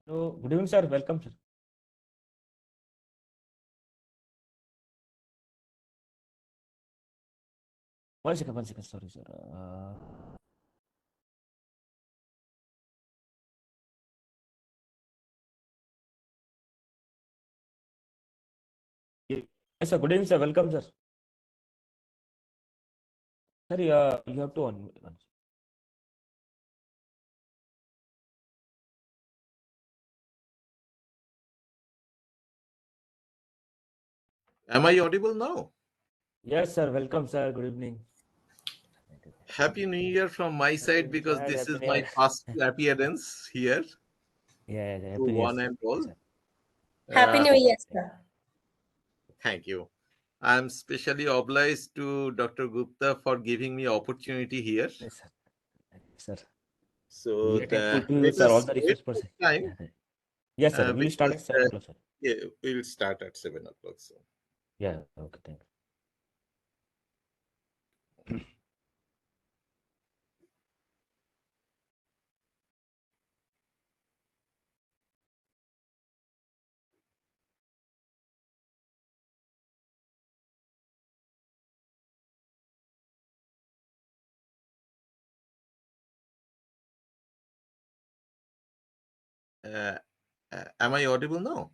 So, good evening, sir. Welcome, sir. One second. Sorry, sir. Yes, sir. Good evening, sir. Welcome, sir. Sir, you have to on. Am I audible now? Yes, sir. Welcome, sir. Good evening. Happy New Year from my side because Sir, this happy is New my Year. first appearance here to Happy New Year, one sir. and all. Sir. Happy Uh, New Year, Thank sir. Thank you. I'm specially obliged to Dr. Gupta for giving me opportunity here. you. Yes, sir. Sir. So We are thankful to you, let sir. All us the wait requests for for sir. time Yes, sir. We will start because at 7 o'clock, sir. yeah, we'll start at 7 o'clock. So. Yeah. Okay. Thank you. Uh, am I audible now?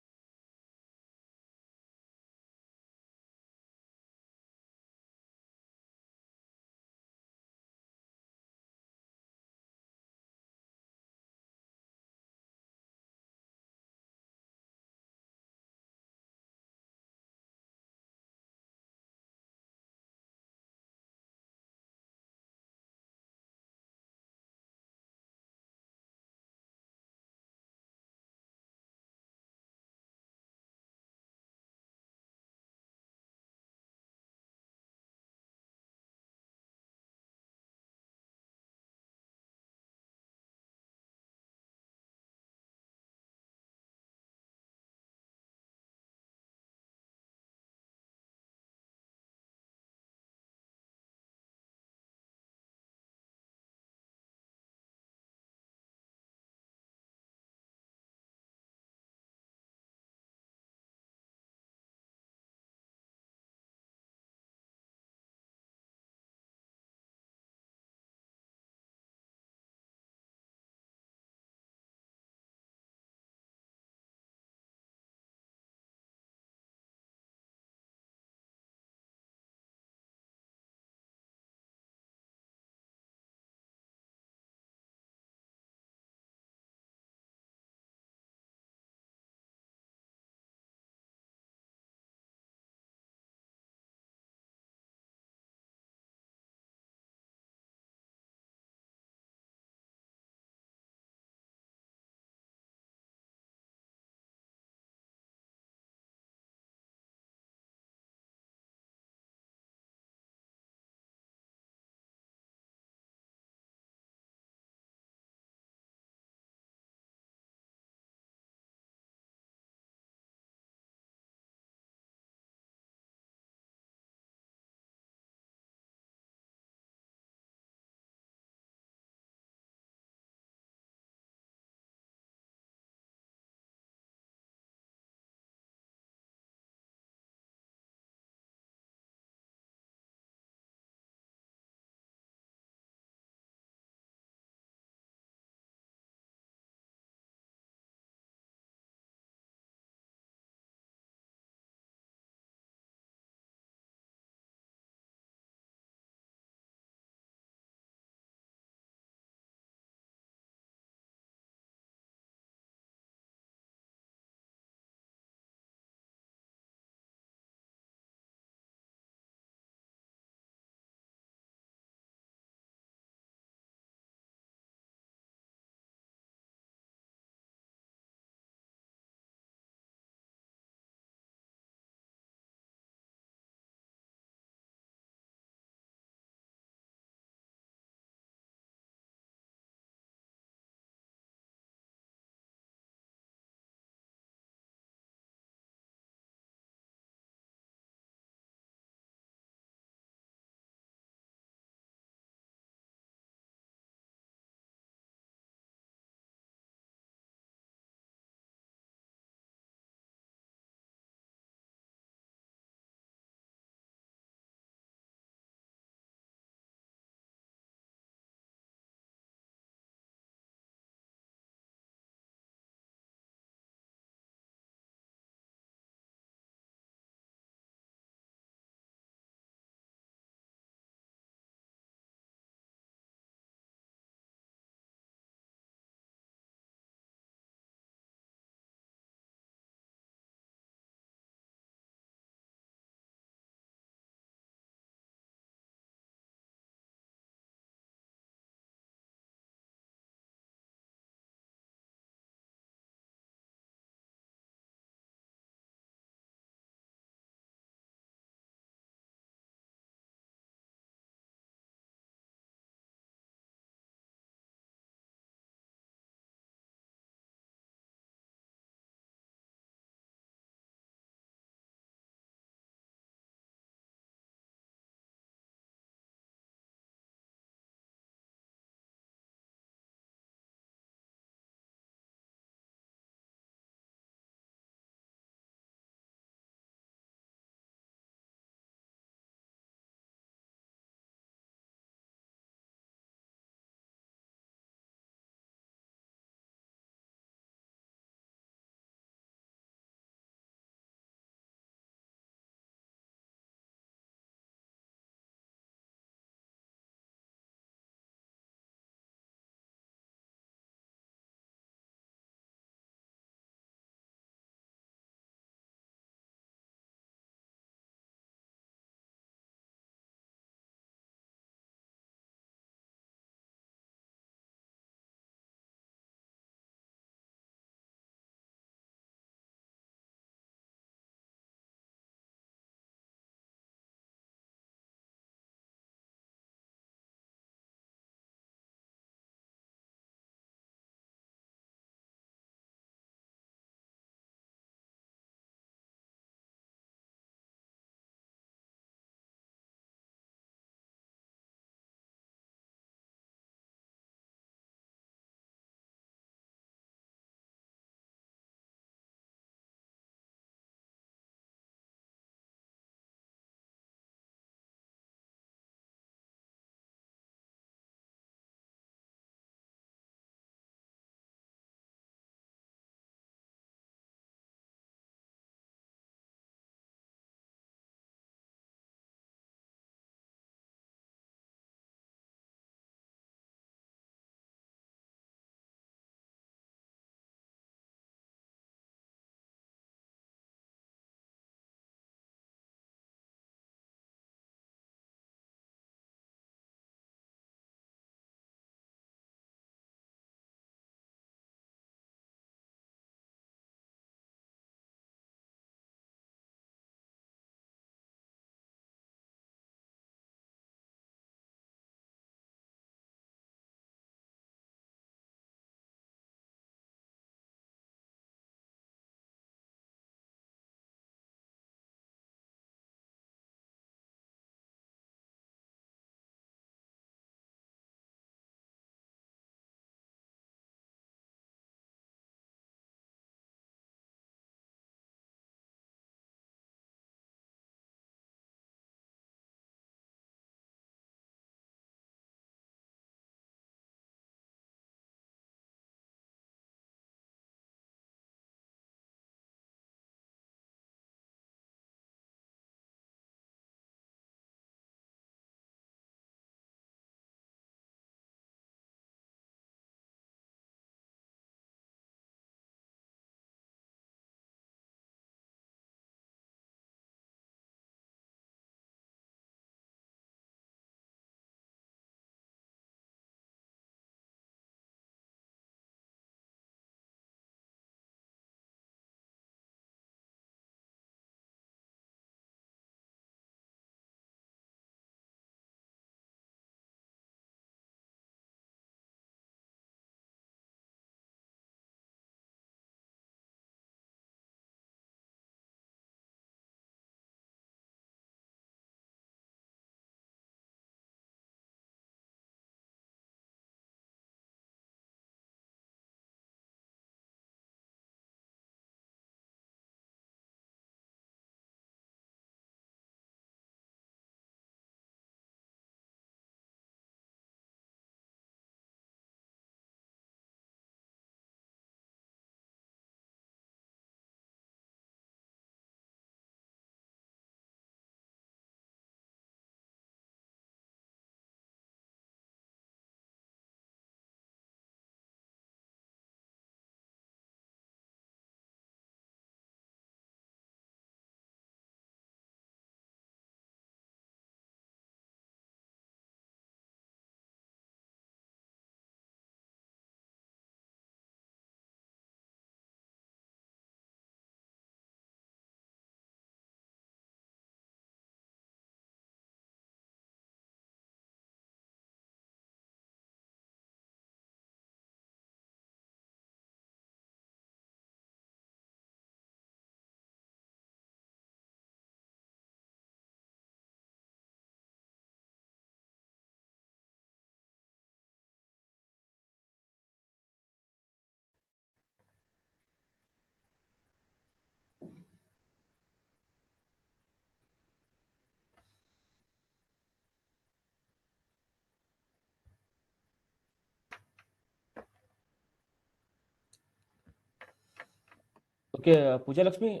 Okay, Pooja Lakshmi.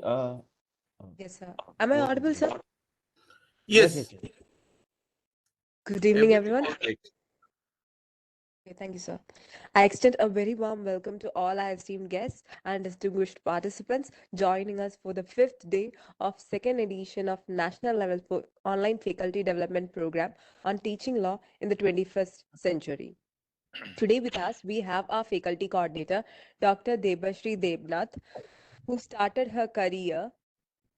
Yes, sir. Am I audible, sir? Yes, Yes. Good evening, everything everyone. all right. Okay, thank you, sir. I extend a very warm welcome to all our esteemed guests and distinguished participants joining us for the fifth day of second edition of National Level Online Faculty Development Program on Teaching Law in the 21st Century. Today with us, we have our faculty coordinator, Dr. Debashri Debnath, who started her career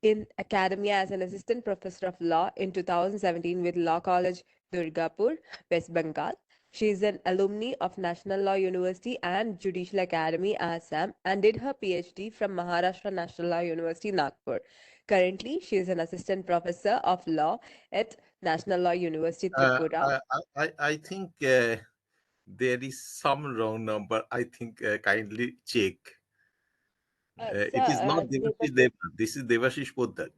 in academia as an assistant professor of law in 2017 with Law College, Durgapur, West Bengal. She is an alumni of National Law University and Judicial Academy, Assam, and did her PhD from Maharashtra National Law University, Nagpur. Currently, she is an assistant professor of law at National Law University, Uh, Tripura. I think there is some wrong number. I think kindly check. It is not Devashish Devnath. This is Devashish Poddar.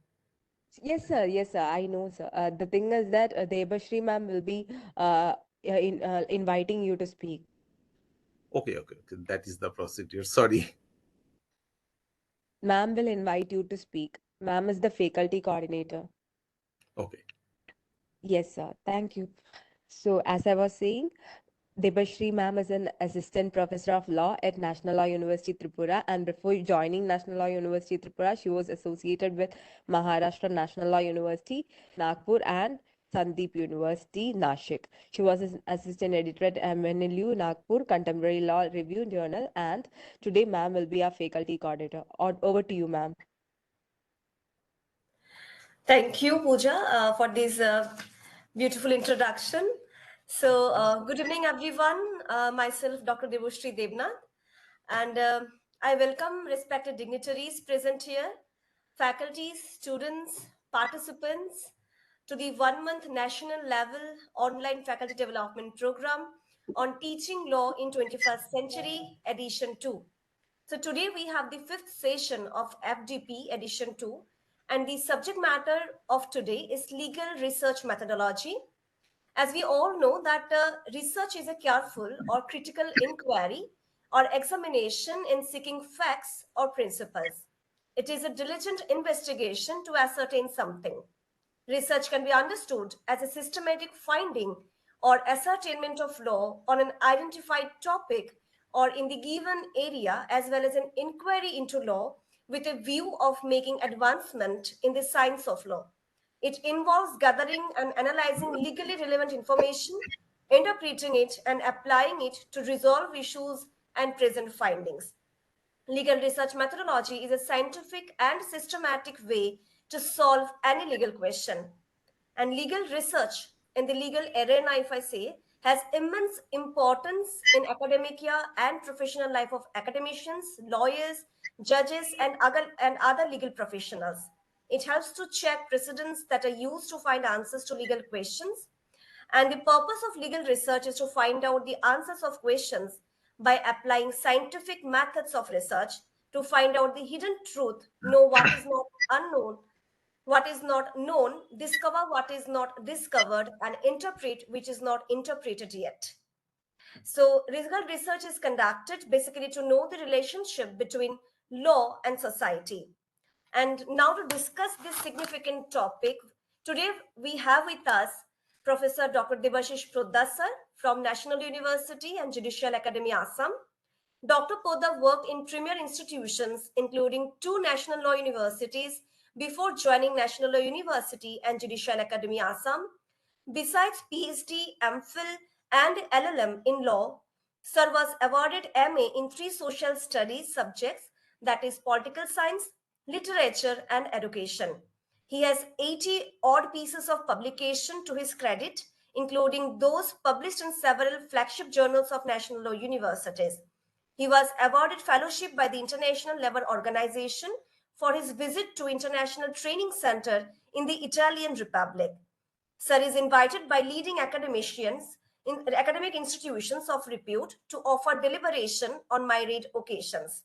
Yes, sir. I know, sir. The thing is that Debashri ma'am will be inviting you to speak. Okay. That is the procedure. Sorry. Ma'am will invite you to speak. Ma'am is the faculty coordinator. Okay. Yes, sir. Thank you. So, as I was saying, Debashri ma'am is an assistant professor of law at National Law University Tripura, and before joining National Law University Tripura, she was associated with Maharashtra National Law University, Nagpur, and Sandeep University, Nashik. She was an assistant editor at MNLU Nagpur Contemporary Law Review Journal, and today ma'am will be our faculty coordinator. Over to you, ma'am. Thank you, Pooja, for this beautiful introduction. So, good evening, everyone. Myself, Dr. Devoshri Debnath, and I welcome respected dignitaries present here, faculties, students, participants to the 1 month national level online faculty development program on teaching law in 21st century, edition 2. So today we have the fifth session of FDP edition 2, and the subject matter of today is legal research methodology. As we all know that research is a careful or critical inquiry or examination in seeking facts or principles. It is a diligent investigation to ascertain something. Research can be understood as a systematic finding or ascertainment of law on an identified topic or in the given area, as well as an inquiry into law with a view of making advancement in the science of law. It involves gathering and analyzing legally relevant information, interpreting it, and applying it to resolve issues and present findings. Legal research methodology is a scientific and systematic way to solve any legal question. And legal research in the legal arena, if I say, has immense importance in academia and professional life of academicians, lawyers, judges, and other legal professionals. It helps to check precedents that are used to find answers to legal questions, and the purpose of legal research is to find out the answers of questions by applying scientific methods of research to find out the hidden truth, know what is not unknown, what is not known, discover what is not discovered, and interpret which is not interpreted yet. So, legal research is conducted basically to know the relationship between law and society. And now to discuss this significant topic, today we have with us Professor Dr. Debashish Prodasar from National University and Judicial Academy, Assam. Dr. Poddar worked in premier institutions, including two national law universities, before joining National Law University and Judicial Academy, Assam. Besides PhD, MPhil, and LLM in law, Sir was awarded MA in three social studies subjects, that is, political science, literature, and education. He has 80 odd pieces of publication to his credit, including those published in several flagship journals of national law universities. He was awarded fellowship by the International Labour Organization for his visit to International Training Center in the Italian Republic. Sir is invited by leading academicians in academic institutions of repute to offer deliberation on myriad occasions.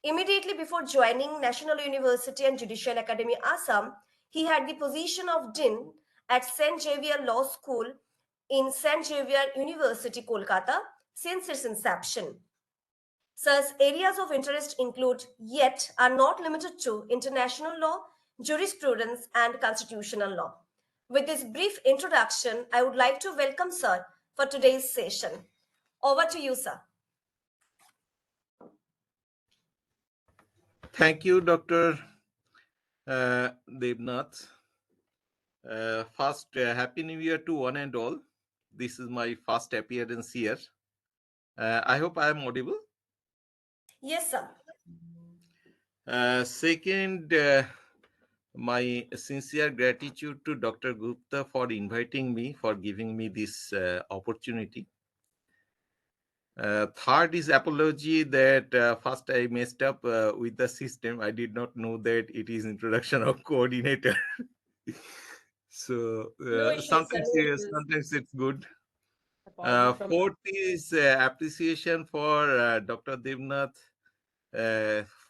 Immediately before joining National University and Judicial Academy, Assam, he had the position of Dean at St. Xavier Law School in St. Xavier University, Kolkata, since its inception. Such areas of interest include, yet are not limited to, international law, jurisprudence, and constitutional law. With this brief introduction, I would like to welcome Sir for today's session. Over to you, sir. Thank you, Dr. Devnath. First, Happy New Year to one and all. This is my first appearance here. I hope I am audible. Yes, sir. Second, my sincere gratitude to Dr. Gupta for inviting me, for giving me this opportunity. Third is apology that first I messed up with the system. I did not know that it is introduction of coordinator. So No issues, sir. No issues. sometimes it's good. Apologies from Fourth is appreciation for Dr. Devnath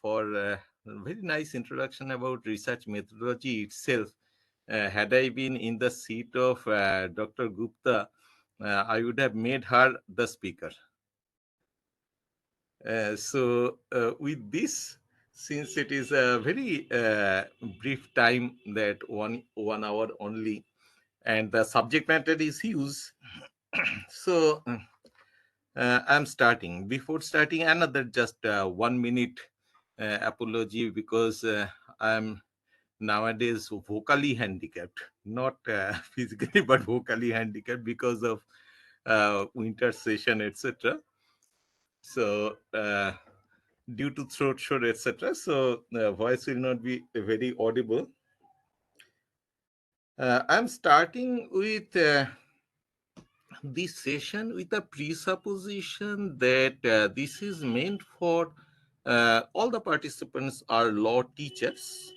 for very nice introduction about research methodology itself. Had I been in the seat of Dr. Gupta, I would have made her the speaker. With this, since it is a very brief time, that one hour only, and the subject matter is huge, so I'm starting. Before starting, another just 1 minute apology, because I'm nowadays vocally handicapped, not physically, but vocally handicapped because of winter session, etc. So due to throat short, etc. So the voice will not be very audible. I'm starting with this session with a presupposition that this is meant for all the participants are law teachers,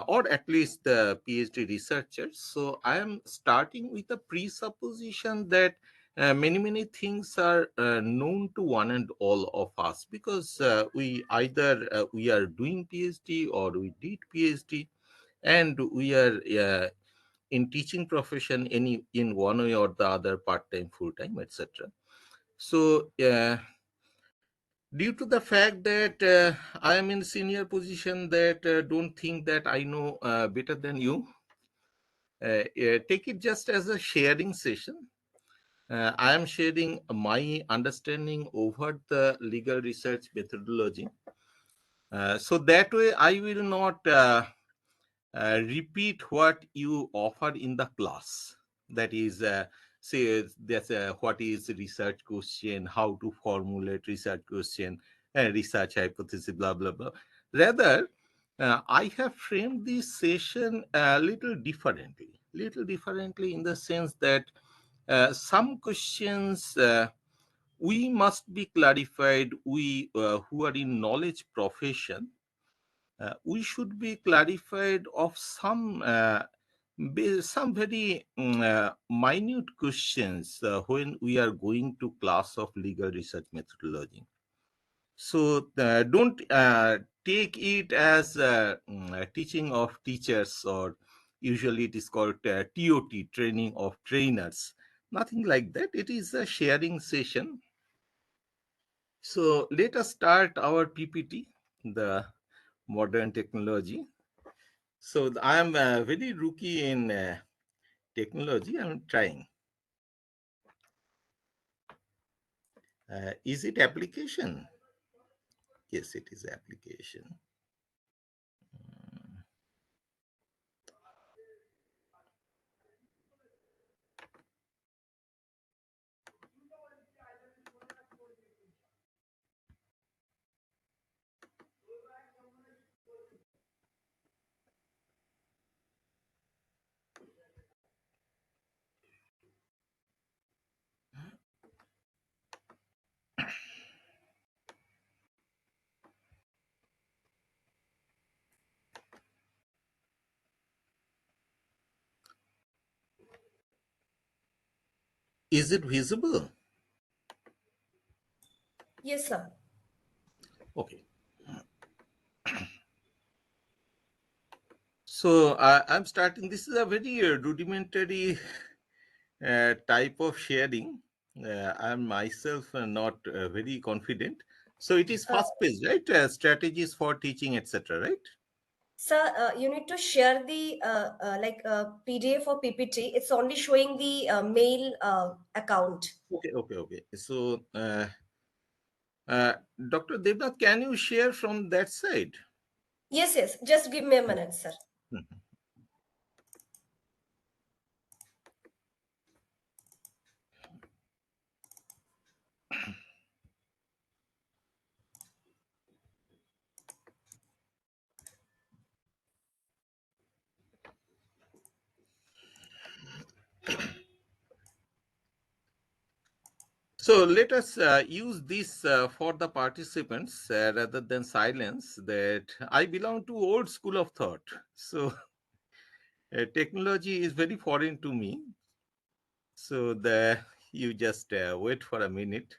or at least the PhD researchers. So I am starting with a presupposition that many things are known to one and all of us, because we either we are doing PhD or we did PhD, and we are in teaching profession in one way or the other, part-time, full-time, etc. So due to the fact that I am in senior position, that don't think that I know better than you. Take it just as a sharing session. I am sharing my understanding over the legal research methodology. So that way I will not repeat what you offered in the class. That is, say that's what is research question, how to formulate research question, research hypothesis, blah blah blah. Rather, I have framed this session a little differently in the sense that some questions we must be clarified. We who are in knowledge profession, we should be clarified of some very minute questions when we are going to class of legal research methodology. So don't take it as teaching of teachers, or usually it is called TOT, training of trainers. Nothing like that. It is a sharing session. So let us start our PPT, the modern technology. So I am very rookie in technology. I'm trying. Is it application? Yes, it is application. Is it visible? Yes, sir. Okay. So I'm starting. This is a very rudimentary type of sharing. I'm myself not very confident. So it is first page, right? Strategies for teaching, etc., right? Sir, you need to share the PDF or PPT. It's only showing the mail account. Okay. So, Dr. Devnath, can you share from that side? Yes. Just give me a minute, sir. Mhm. So let us use this for the participants rather than silence that I belong to old school of thought. So technology is very foreign to me. So you just wait for a minute.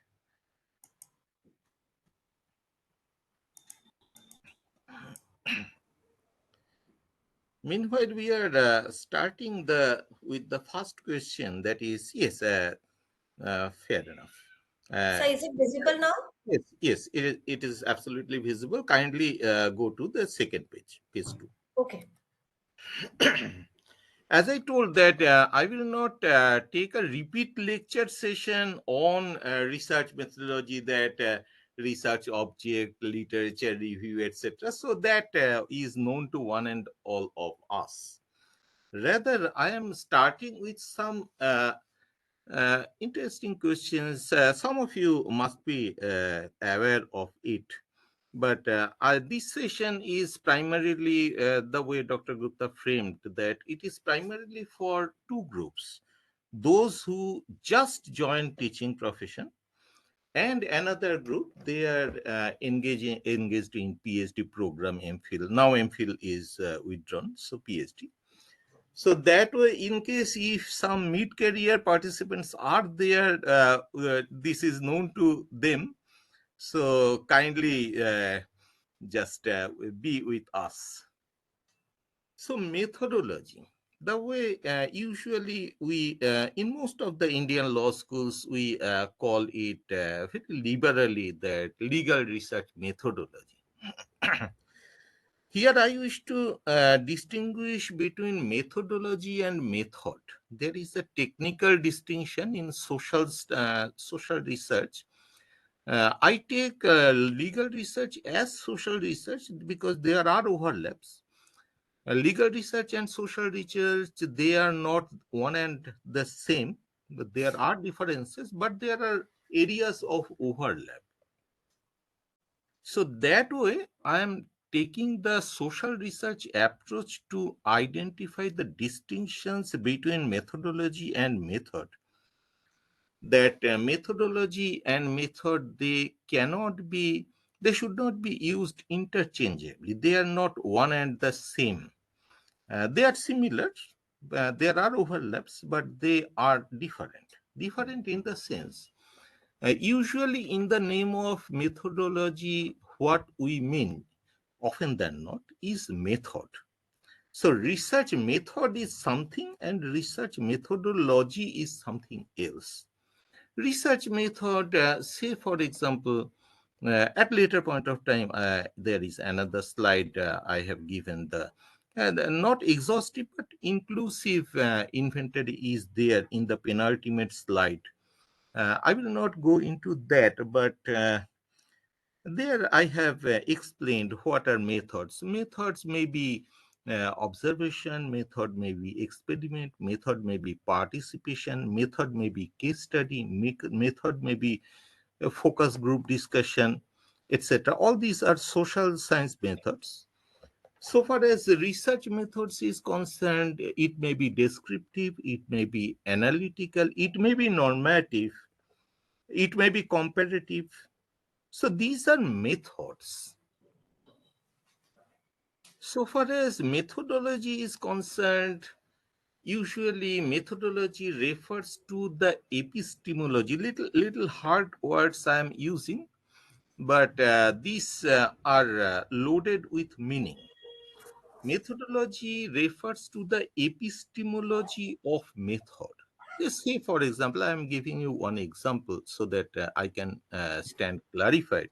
Meanwhile, we are starting with the first question. That is, yes, fair enough. Sir, Uh, is it visible now? yes, it is absolutely visible. Kindly go to the second page, page 2. Okay. As I told that I will not take a repeat lecture session on research methodology, that research object, literature review, etc. So that is known to one and all of us. Rather, I am starting with some interesting questions. Some of you must be aware of it. But this session is primarily the way Dr. Gupta framed that it is primarily for two groups: those who just joined teaching profession, and another group they are engaged in PhD program, MPhil. Now MPhil is withdrawn, so PhD. So that way, in case if some mid-career participants are there, this is known to them. So kindly just be with us. So methodology, the way usually we, in most of the Indian law schools, we call it very liberally that legal research methodology. Here I wish to distinguish between methodology and method. There is a technical distinction in social research. I take legal research as social research because there are overlaps. Legal research and social research, they are not one and the same, but there are differences, but there are areas of overlap. So that way, I am taking the social research approach to identify the distinctions between methodology and method. That methodology and method, they should not be used interchangeably. They are not one and the same. They are similar. There are overlaps, but they are different. Different in the sense, usually in the name of methodology, what we mean often than not is method. So research method is something and research methodology is something else. Research method, say for example, at later point of time, there is another slide I have given not exhaustive but inclusive inventory is there in the penultimate slide. I will not go into that, but there I have explained what are methods. Methods may be observation, method may be experiment, method may be participation, method may be case study, method may be a focus group discussion, etc. All these are social science methods. So far as the research methods is concerned, it may be descriptive, it may be analytical, it may be normative, it may be comparative. So these are methods. So far as methodology is concerned, usually methodology refers to the epistemology. Little hard words I am using, but these are loaded with meaning. Methodology refers to the epistemology of method. Just say, for example, I am giving you one example so that I can stand clarified.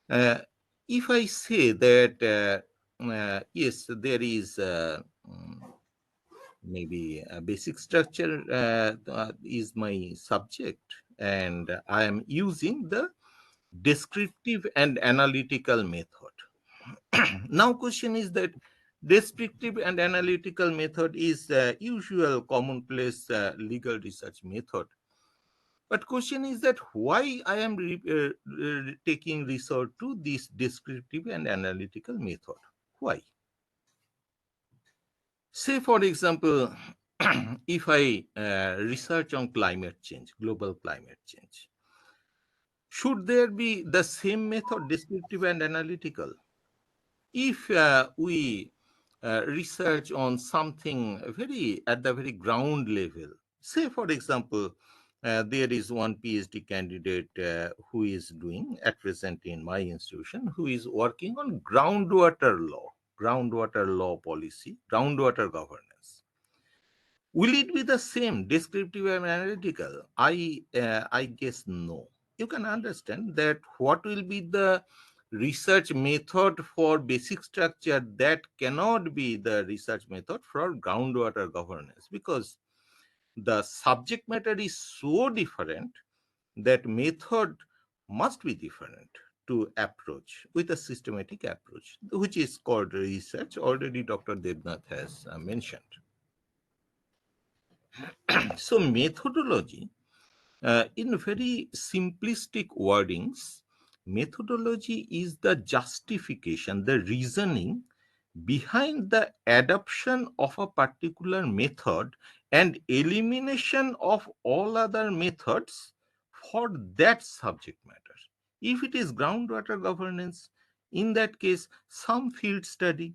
Uh, if I say that, yes, there is maybe a basic structure is my subject, and I am using the descriptive and analytical method. Now question is that descriptive and analytical method is usual commonplace legal research method. But question is that why I am taking resort to this descriptive and analytical method? Why? Say for example, if I research on climate change, global climate change, should there be the same method, descriptive and analytical? If we research on something very at the very ground level, say for example, there is one PhD candidate who is doing at present in my institution, who is working on groundwater law policy, groundwater governance. Will it be the same, descriptive and analytical? I guess no. You can understand that what will be the research method for basic structure that cannot be the research method for groundwater governance, because the subject matter is so different that method must be different to approach with a systematic approach, which is called research. Already Dr. Debnath has mentioned. So methodology, in very simplistic wordings, methodology is the justification, the reasoning behind the adoption of a particular method and elimination of all other methods for that subject matter. If it is groundwater governance, in that case, some field study,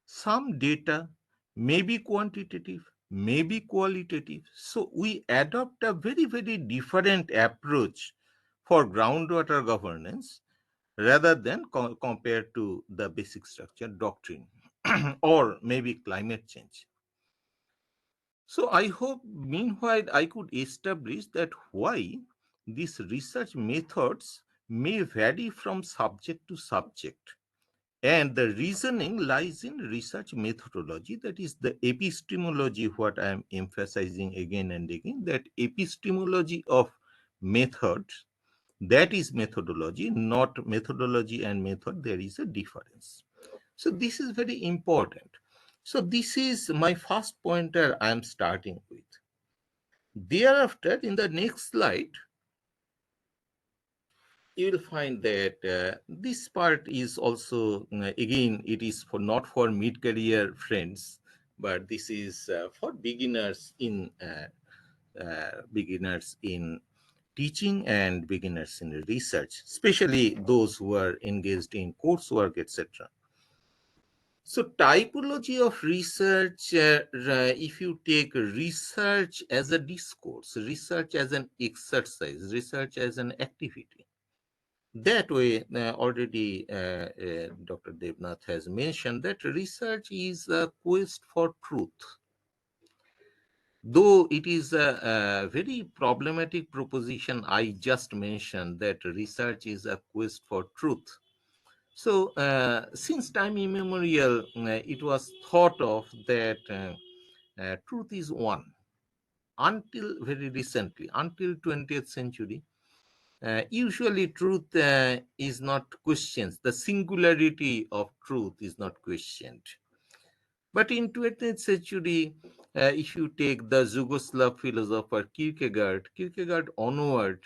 some data may be quantitative, may be qualitative. So we adopt a very, very different approach for groundwater governance rather than compared to the basic structure doctrine or maybe climate change. So I hope meanwhile I could establish that why these research methods may vary from subject to subject. And the reasoning lies in research methodology, that is the epistemology, what I am emphasizing again and again, that epistemology of methods, that is methodology, not methodology and method, there is a difference. So this is very important. So this is my first pointer I am starting with. Thereafter, in the next slide, you will find that this part is also, again, it is for not for mid-career friends, but this is for beginners in teaching and beginners in research, especially those who are engaged in coursework, etc. So typology of research, if you take research as a discourse, research as an exercise, research as an activity, that way, already Dr. Debnath has mentioned that research is a quest for truth. Though it is a very problematic proposition I just mentioned, that research is a quest for truth. So since time immemorial, it was thought of that truth is one. Until very recently, until 20th century, usually truth is not questioned. The singularity of truth is not questioned. But in 20th century, if you take the Yugoslav philosopher Kierkegaard onward,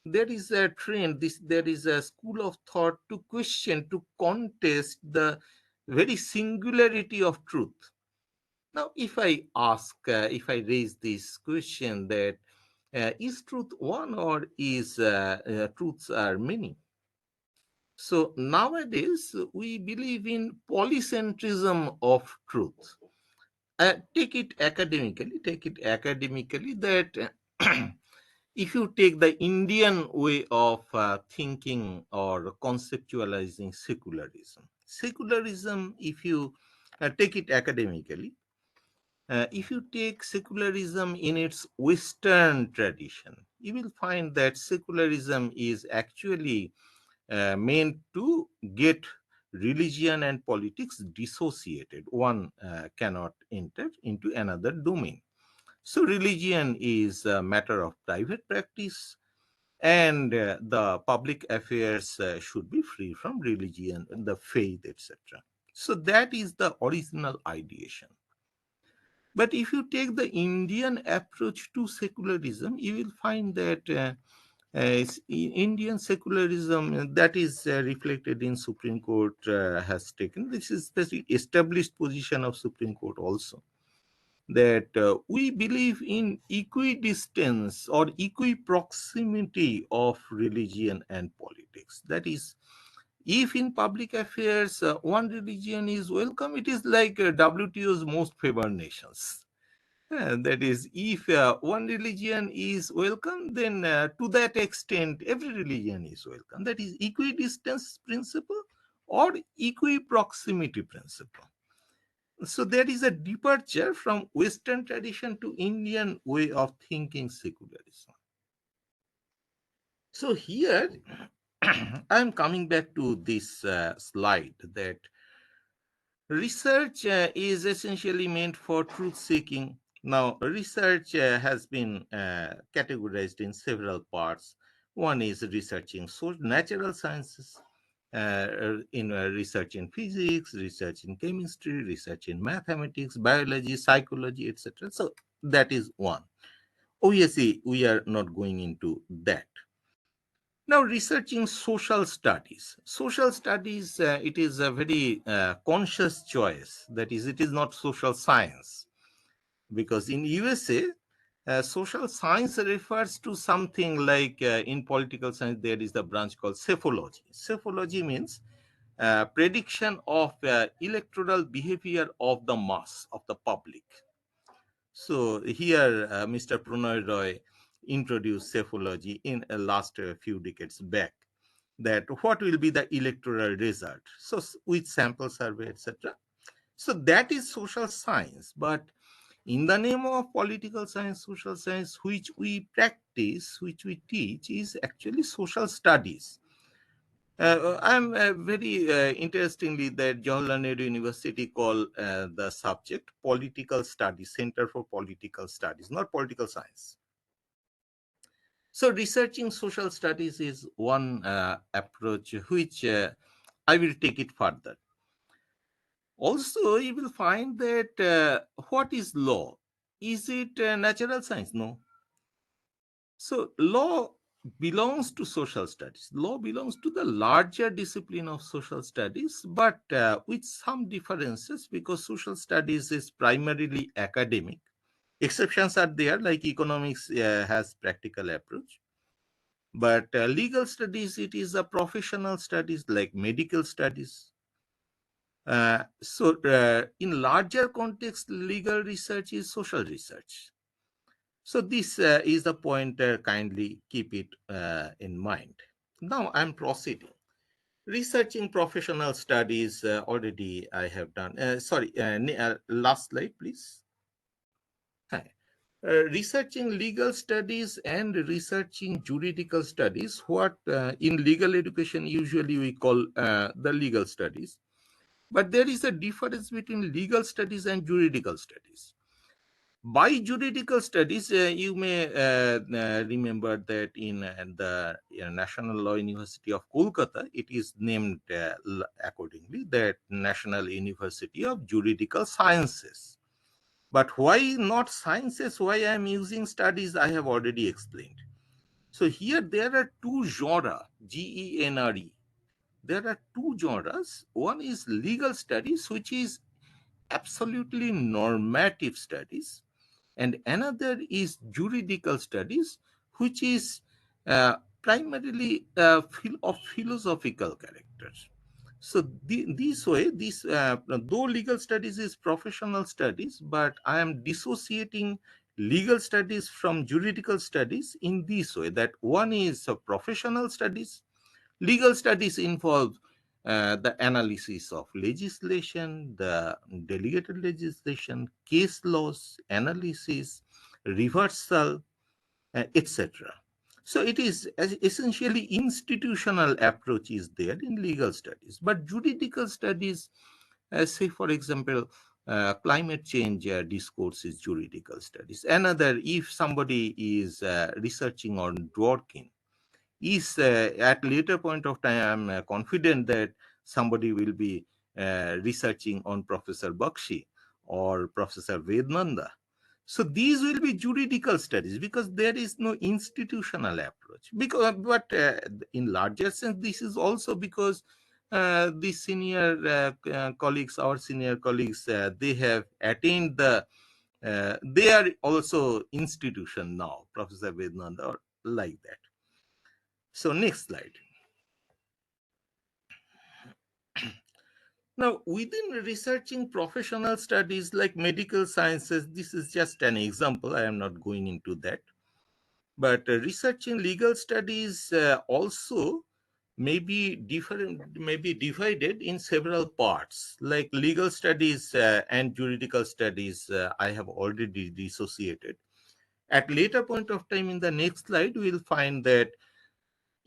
there is a trend, there is a school of thought to question, to contest the very singularity of truth. Now, if I ask, if I raise this question that is truth one or is truths are many? So nowadays we believe in polycentrism of truth. Take it academically. That if you take the Indian way of thinking or conceptualizing secularism, if you take it academically, if you take secularism in its Western tradition, you will find that secularism is actually meant to get religion and politics dissociated. One cannot enter into another domain. So religion is a matter of private practice, and the public affairs should be free from religion, the faith, etc. So that is the original ideation. But if you take the Indian approach to secularism, you will find that Indian secularism that is reflected in Supreme Court has taken. This is the established position of Supreme Court also, that we believe in equidistance or equiproximity of religion and politics. That is, if in public affairs one religion is welcome, it is like WTO's most favored nations. That is, if one religion is welcome, then to that extent, every religion is welcome. That is equidistance principle or equiproximity principle. So there is a departure from Western tradition to Indian way of thinking secularism. So here, I am coming back to this slide that research is essentially meant for truth seeking. Now, research has been categorized in several parts. One is researching natural sciences, in research in physics, research in chemistry, research in mathematics, biology, psychology, etc. So that is one. Obviously, we are not going into that. Now, researching social studies. Social studies, it is a very conscious choice. That is, it is not social science. Because in USA, social science refers to something like, in political science, there is the branch called psephology. Psephology means prediction of electoral behavior of the mass, of the public. So here, Mr. Pranay Roy introduced psephology in the last few decades back, that what will be the electoral result. So with sample survey, etc. So that is social science. But in the name of political science, social science, which we practice, which we teach, is actually social studies. I'm very interestingly that Jawaharlal Nehru University call the subject political studies, Center for Political Studies, not political science. So researching social studies is one approach which I will take it further. Also, you will find that what is law? Is it natural science? No. So law belongs to social studies. Law belongs to the larger discipline of social studies, but with some differences, because social studies is primarily academic. Exceptions are there, like economics has practical approach. But legal studies, it is a professional studies like medical studies. In larger context, legal research is social research. So this is the point, kindly keep it in mind. Now I'm proceeding. Researching professional studies, already I have done. Last slide, please. Hi. Researching legal studies and researching juridical studies, what in legal education usually we call the legal studies. But there is a difference between legal studies and juridical studies. By juridical studies, you may remember that in the National Law University of Kolkata, it is named accordingly, that National University of Juridical Sciences. But why not sciences? Why I am using studies, I have already explained. So here there are two genres, GENRE. There are two genres. One is legal studies, which is absolutely normative studies, and another is juridical studies, which is primarily of philosophical character. So this way, though legal studies is professional studies, but I am dissociating legal studies from juridical studies in this way, that one is professional studies. Legal studies involve the analysis of legislation, the delegated legislation, case laws, analysis, reversal, etc. So it is essentially institutional approach is there in legal studies, but juridical studies, say for example, climate change discourse is juridical studies. Another, if somebody is researching on Dworkin, is at later point of time, I'm confident that somebody will be researching on Professor Bakshi or Professor Vednanda. So these will be juridical studies because there is no institutional approach. But in larger sense, this is also because the senior colleagues, our senior colleagues, they have attained they are also institution now, Professor Vednanda, or like that. So next slide. Now, within researching professional studies like medical sciences, this is just an example. I am not going into that. But researching legal studies also may be different, may be divided in several parts. Like legal studies and juridical studies, I have already dissociated. At later point of time in the next slide, we will find that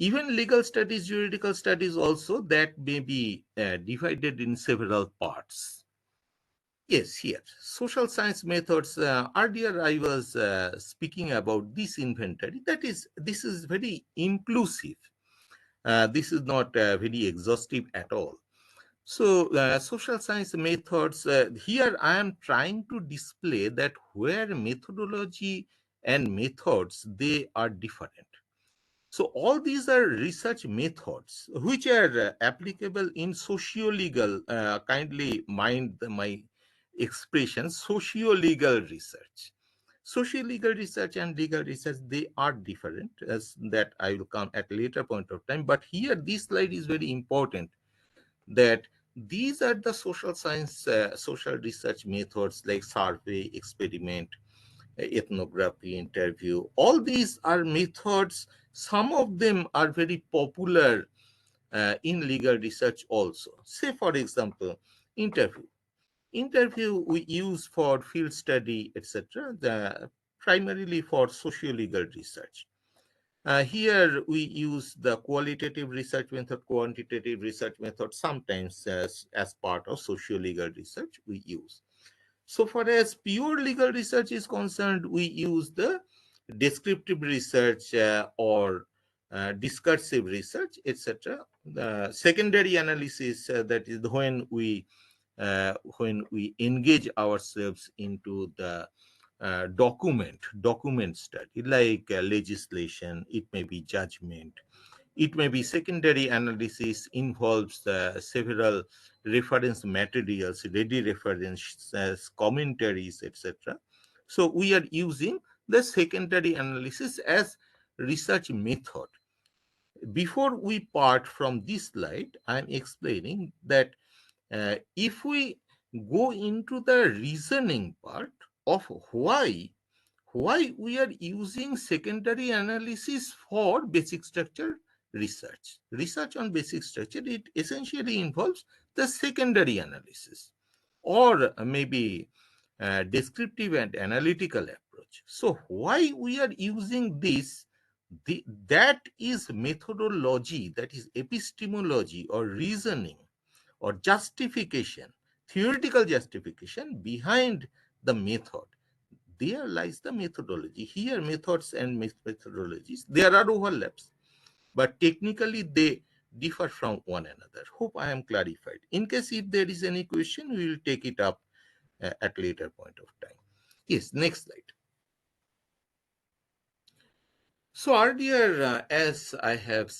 even legal studies, juridical studies also, that may be divided in several parts. Yes, here, social science methods. Earlier I was speaking about this inventory. This is very inclusive. This is not very exhaustive at all. So social science methods, here I am trying to display that where methodology and methods, they are different. So all these are research methods which are applicable in socio-legal, kindly mind my expression, socio-legal research. Socio-legal research and legal research, they are different, as that I will come at a later point of time. But here, this slide is very important, that these are the social science, social research methods like survey, experiment, ethnography, interview. All these are methods. Some of them are very popular in legal research also. Say, for example, interview. Interview we use for field study, etc., primarily for socio-legal research. Here we use the qualitative research method, quantitative research method, sometimes as part of socio-legal research we use. So far as pure legal research is concerned, we use the descriptive research or discursive research, etc. The secondary analysis, that is when we engage ourselves into the document study, like legislation, it may be judgment, it may be secondary analysis, involves several reference materials, ready references, commentaries, etc. So we are using the secondary analysis as research method. Before we part from this slide, I'm explaining that if we go into the reasoning part of why we are using secondary analysis for basic structure research. Research on basic structure, it essentially involves the secondary analysis or maybe descriptive and analytical approach. So why we are using this, that is methodology, that is epistemology or reasoning or justification, theoretical justification behind the method. There lies the methodology. Here, methods and methodologies, there are overlaps, but technically they differ from one another. Hope I am clarified. In case if there is any question, we will take it up at later point of time. Yes, next slide. So earlier, as I have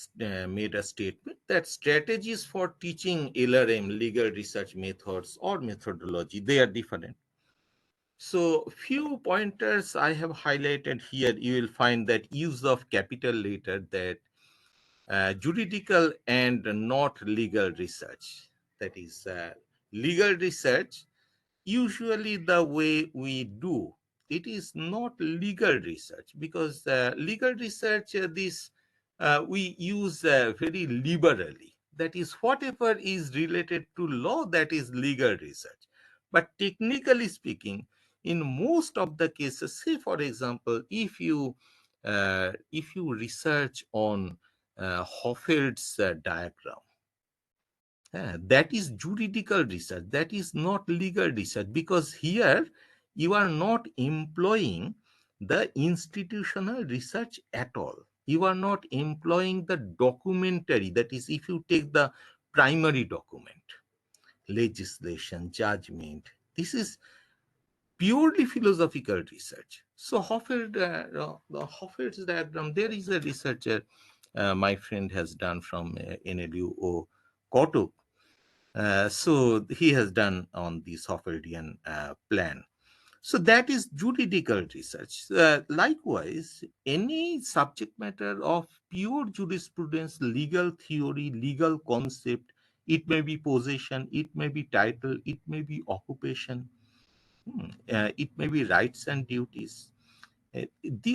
made a statement that strategies for teaching LRM, legal research methods or methodology, they are different. So few pointers I have highlighted here. You will find that use of capital letter, that juridical and not legal research. That is legal research, usually the way we do, it is not legal research, because legal research, we use very liberally. That is, whatever is related to law, that is legal research. But technically speaking, in most of the cases, say for example, if you if you research on Hoffeld's diagram, that is juridical research, that is not legal research, because here you are not employing the institutional research at all. You are not employing the documentary, that is, if you take the primary document, legislation, judgment, this is purely philosophical research. So the Hoffeld's diagram, there is a researcher my friend has done from NLU or Kotuk. So he has done on the Hoffeldian plan. So that is juridical research. Likewise, any subject matter of pure jurisprudence, legal theory, legal concept, it may be possession, it may be title, it may be occupation, it may be rights and duties.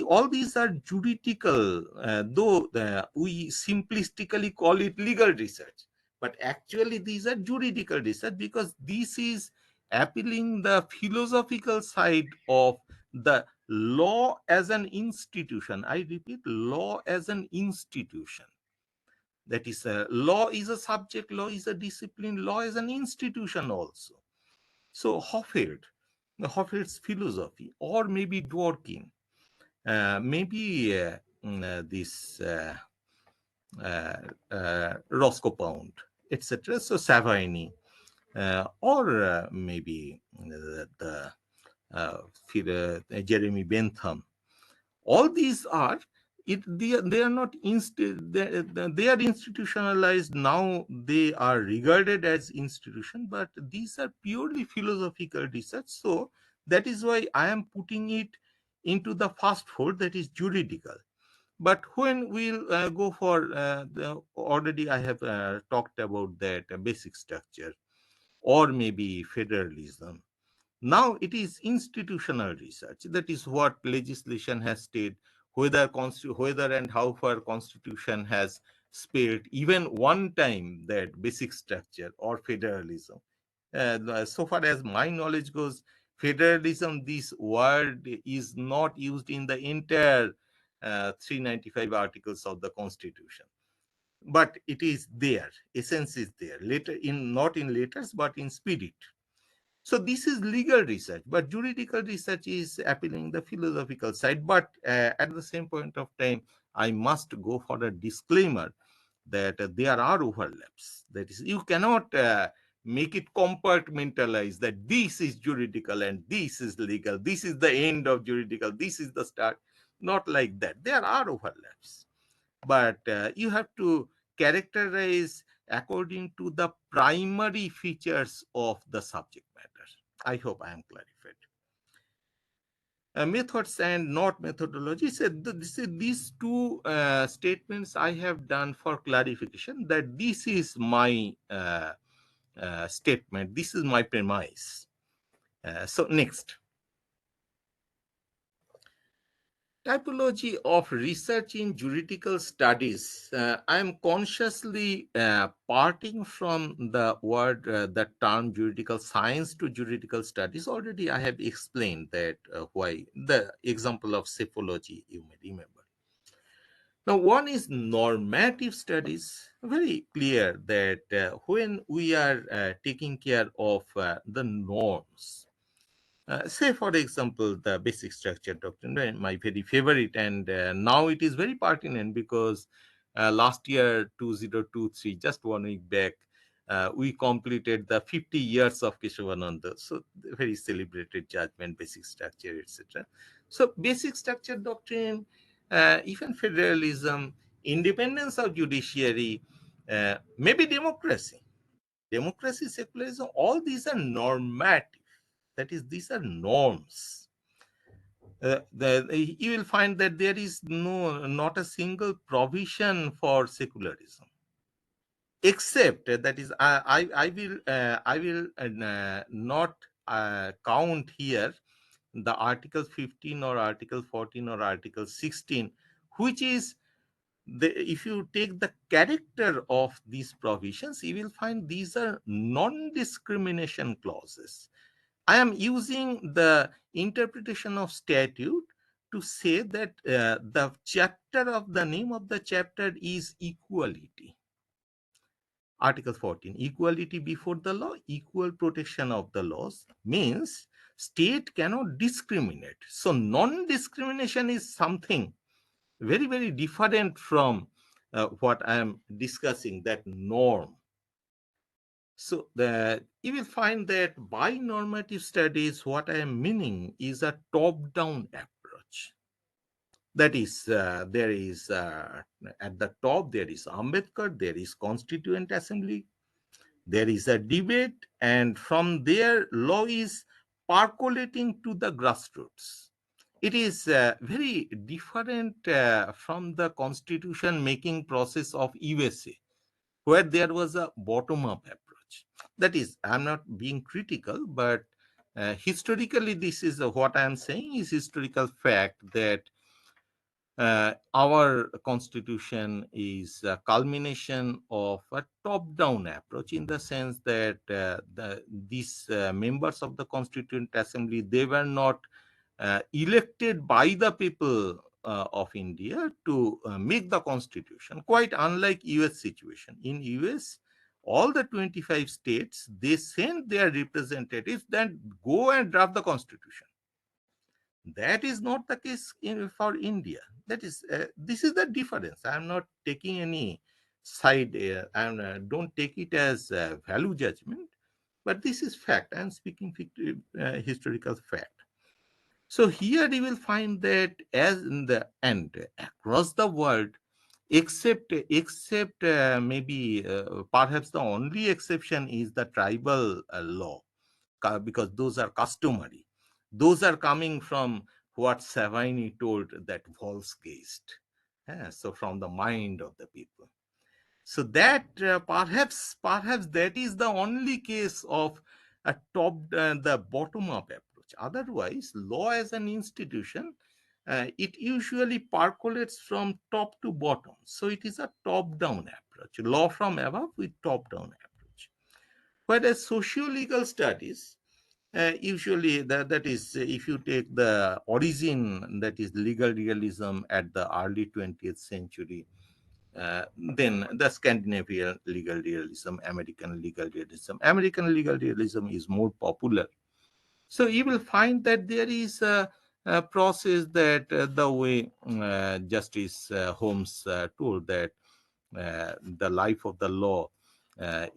All these are juridical, though we simplistically call it legal research, but actually these are juridical research, because this is appealing the philosophical side of the law as an institution. I repeat, law as an institution. That is, law is a subject, law is a discipline, law is an institution also. So Hoffeld's philosophy, or maybe Dworkin, maybe this Roscoe Pound, etc. So Savigny, or maybe Jeremy Bentham. All these are they are not they are institutionalized now. They are regarded as institution, but these are purely philosophical research. So that is why I am putting it into the first four, that is juridical. But when we'll go for already I have talked about that basic structure, or maybe federalism. Now it is institutional research. That is what legislation has stated, whether and how far Constitution has spared even one time that basic structure or federalism. So far as my knowledge goes, federalism, this word is not used in the entire 395 articles of the Constitution, but it is there. Essence is there. Later, in not in letters but in spirit. So this is legal research, but juridical research is appealing the philosophical side. But at the same point of time, I must go for a disclaimer that there are overlaps. That is, you cannot make it compartmentalized that this is juridical and this is legal. This is the end of juridical. This is the start. Not like that. There are overlaps, but you have to characterize according to the primary features of the subject matter. I hope I am clarified. Methods and not methodology. So these two statements I have done for clarification, that this is my statement, this is my premise. So next. Typology of research in juridical studies. I am consciously parting from the word, the term juridical science to juridical studies. Already I have explained that why. The example of psephology, you may remember. Now, one is normative studies. Very clear that when we are taking care of the norms, say, for example, the basic structure doctrine, my very favorite, and now it is very pertinent because last year, 2023, just 1 week back, we completed the 50 years of Keshavananda. So, very celebrated judgment, basic structure, etc. So, basic structure doctrine, even federalism, independence of judiciary, maybe democracy, secularism, all these are normative. That is, these are norms. You will find that there is not a single provision for secularism, except that is, I will not count here the Article 15 or Article 14 or Article 16, which is if you take the character of these provisions, you will find these are non-discrimination clauses. I am using the interpretation of statute to say that the chapter of the name of the chapter is equality. Article 14, equality before the law, equal protection of the laws, means state cannot discriminate. So non-discrimination is something very, very different from what I am discussing, that norm. So you will find that by normative studies, what I am meaning is a top-down approach. That is, there is at the top, there is Ambedkar, there is Constituent Assembly, there is a debate, and from there, law is percolating to the grassroots. It is very different from the constitution making process of USA, where there was a bottom-up approach. That is, I'm not being critical, but historically, this is what I am saying is historical fact that our constitution is a culmination of a top-down approach, in the sense that these members of the Constituent Assembly, they were not elected by the people of India to make the constitution, quite unlike US situation. In US, all the 25 states, they send their representatives that go and draft the constitution. That is not the case for India. That is, this is the difference. I am not taking any side, and don't take it as value judgment, but this is fact. I am speaking historical fact. So here you will find that as in the end, across the world, except maybe perhaps the only exception is the tribal law, because those are customary. Those are coming from what Savini told, that Volksgeist. So from the mind of the people. So that perhaps that is the only case of a the bottom up approach. Otherwise, law as an institution, it usually percolates from top to bottom. So it is a top down approach, law from above with top down approach. Whereas socio-legal studies, usually that is, if you take the origin, that is legal realism at the early 20th century, then the Scandinavian legal realism, American legal realism. American legal realism is more popular. So you will find that there is a process that the way Justice Holmes told, that the life of the law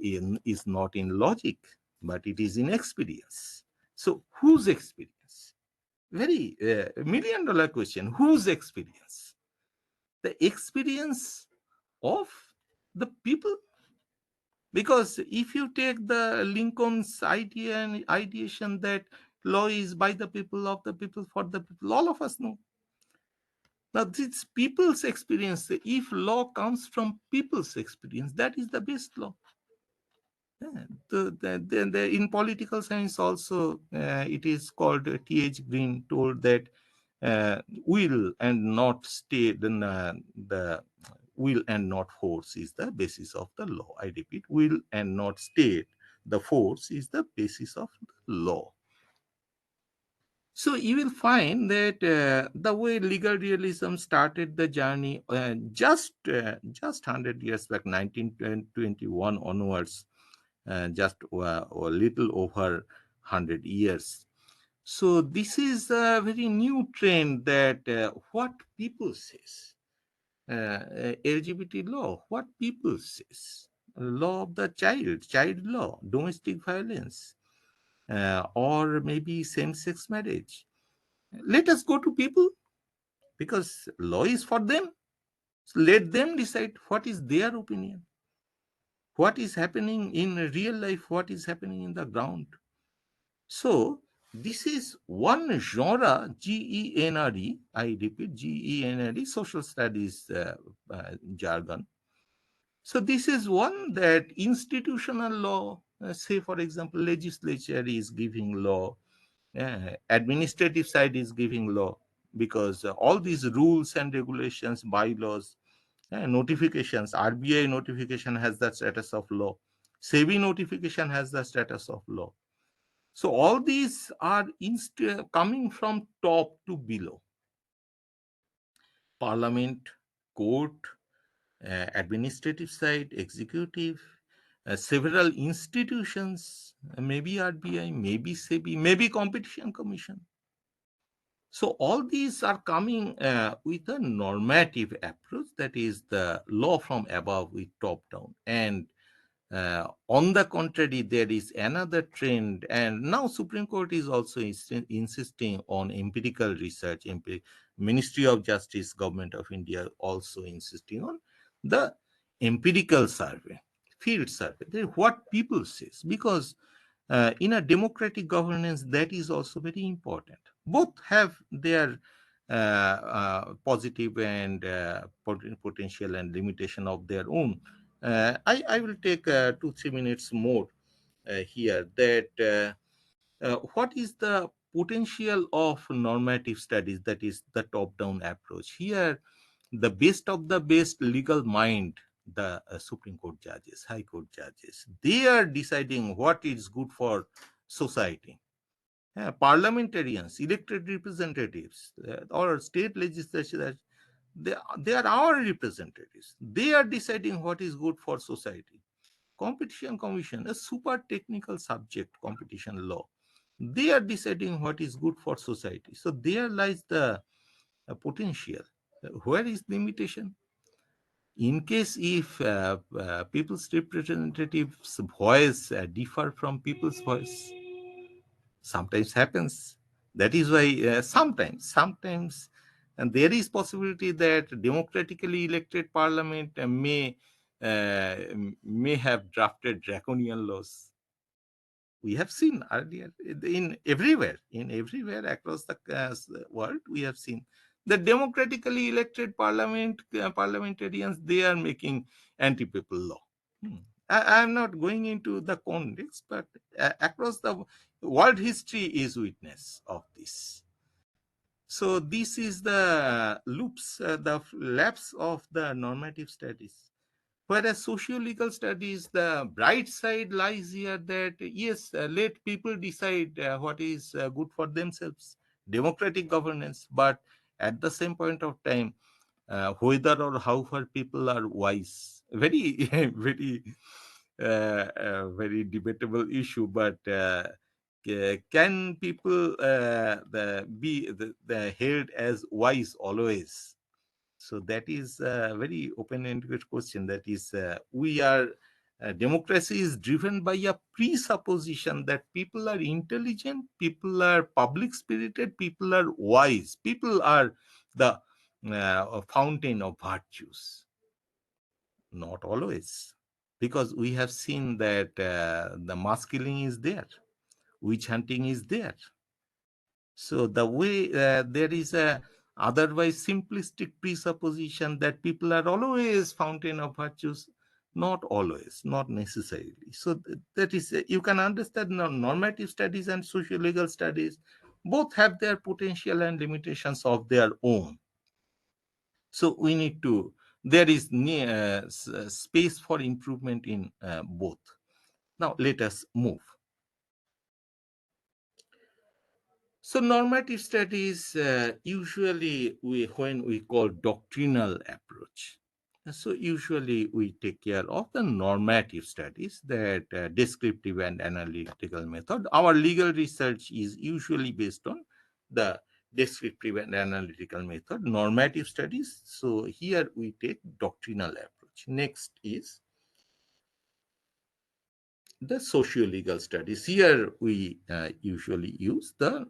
is not in logic, but it is in experience. So whose experience? Very $1 million question. Whose experience? The experience of the people. Because if you take the Lincoln's idea and ideation that law is by the people, of the people, for the people, all of us know. Now, this people's experience, if law comes from people's experience, that is the best law. In political science also, it is called, T.H. Green told that will and not state, the will and not force is the basis of the law. I repeat, will and not state, the force is the basis of the law. So you will find that the way legal realism started the journey just 100 years back, 1921 onwards, just a little over 100 years. So this is a very new trend, that what people says, LGBT law, what people says, law of the child law, domestic violence, or maybe same-sex marriage. Let us go to people, because law is for them. So let them decide what is their opinion, what is happening in real life, what is happening in the ground. So this is one genre, GENRE, I repeat, GENRE, social studies jargon. So this is one that institutional law, say for example, legislature is giving law, administrative side is giving law, because all these rules and regulations, bylaws, notifications, RBI notification has the status of law, SEBI notification has the status of law. So all these are coming from top to below. parliament, court, administrative side, executive, several institutions, maybe RBI, maybe SEBI, maybe Competition Commission. So all these are coming with a normative approach, that is the law from above with top down. And on the contrary, there is another trend, and now Supreme Court is also insisting on empirical research. Ministry of Justice, Government of India also insisting on the empirical survey, field survey, what people says, because in a democratic governance, that is also very important. Both have their positive and potential and limitation of their own. I will take 2-3 minutes more here. That what is the potential of normative studies? That is the top-down approach. Here, the best of the best legal mind, the Supreme Court judges, High Court judges, they are deciding what is good for society. Parliamentarians, elected representatives, or state legislatures, they are our representatives. They are deciding what is good for society. Competition Commission, a super technical subject, competition law, they are deciding what is good for society. So there lies the potential. Where is limitation? In case if people's representatives' voice differ from people's voice, sometimes happens. That is why sometimes, and there is possibility that democratically elected parliament uh, may have drafted draconian laws. We have seen earlier in everywhere across the world. We have seen the democratically elected parliamentarians, they are making anti-people law. I am not going into the context, but across the world, history is witness of this. So this is the the lapse of the normative studies. Whereas socio-legal studies, the bright side lies here that yes, let people decide what is good for themselves, democratic governance, but at the same point of time, whether or how far people are wise, very, very debatable issue, but can people be held as wise always? So that is a very open-ended question. That is, democracy is driven by a presupposition that people are intelligent, people are public-spirited, people are wise, people are the fountain of virtues. Not always, because we have seen that the mass killing is there, witch hunting is there. So the way there is a otherwise simplistic presupposition that people are always fountain of virtues, not always, not necessarily. So that is, you can understand normative studies and socio-legal studies both have their potential and limitations of their own. So we need to, there is space for improvement in both. Now let us move. So normative studies usually when we call doctrinal approach. So usually we take care of the normative studies, that descriptive and analytical method. Our legal research is usually based on the descriptive and analytical method, normative studies. So here we take doctrinal approach. Next is the socio-legal studies. Here we usually use the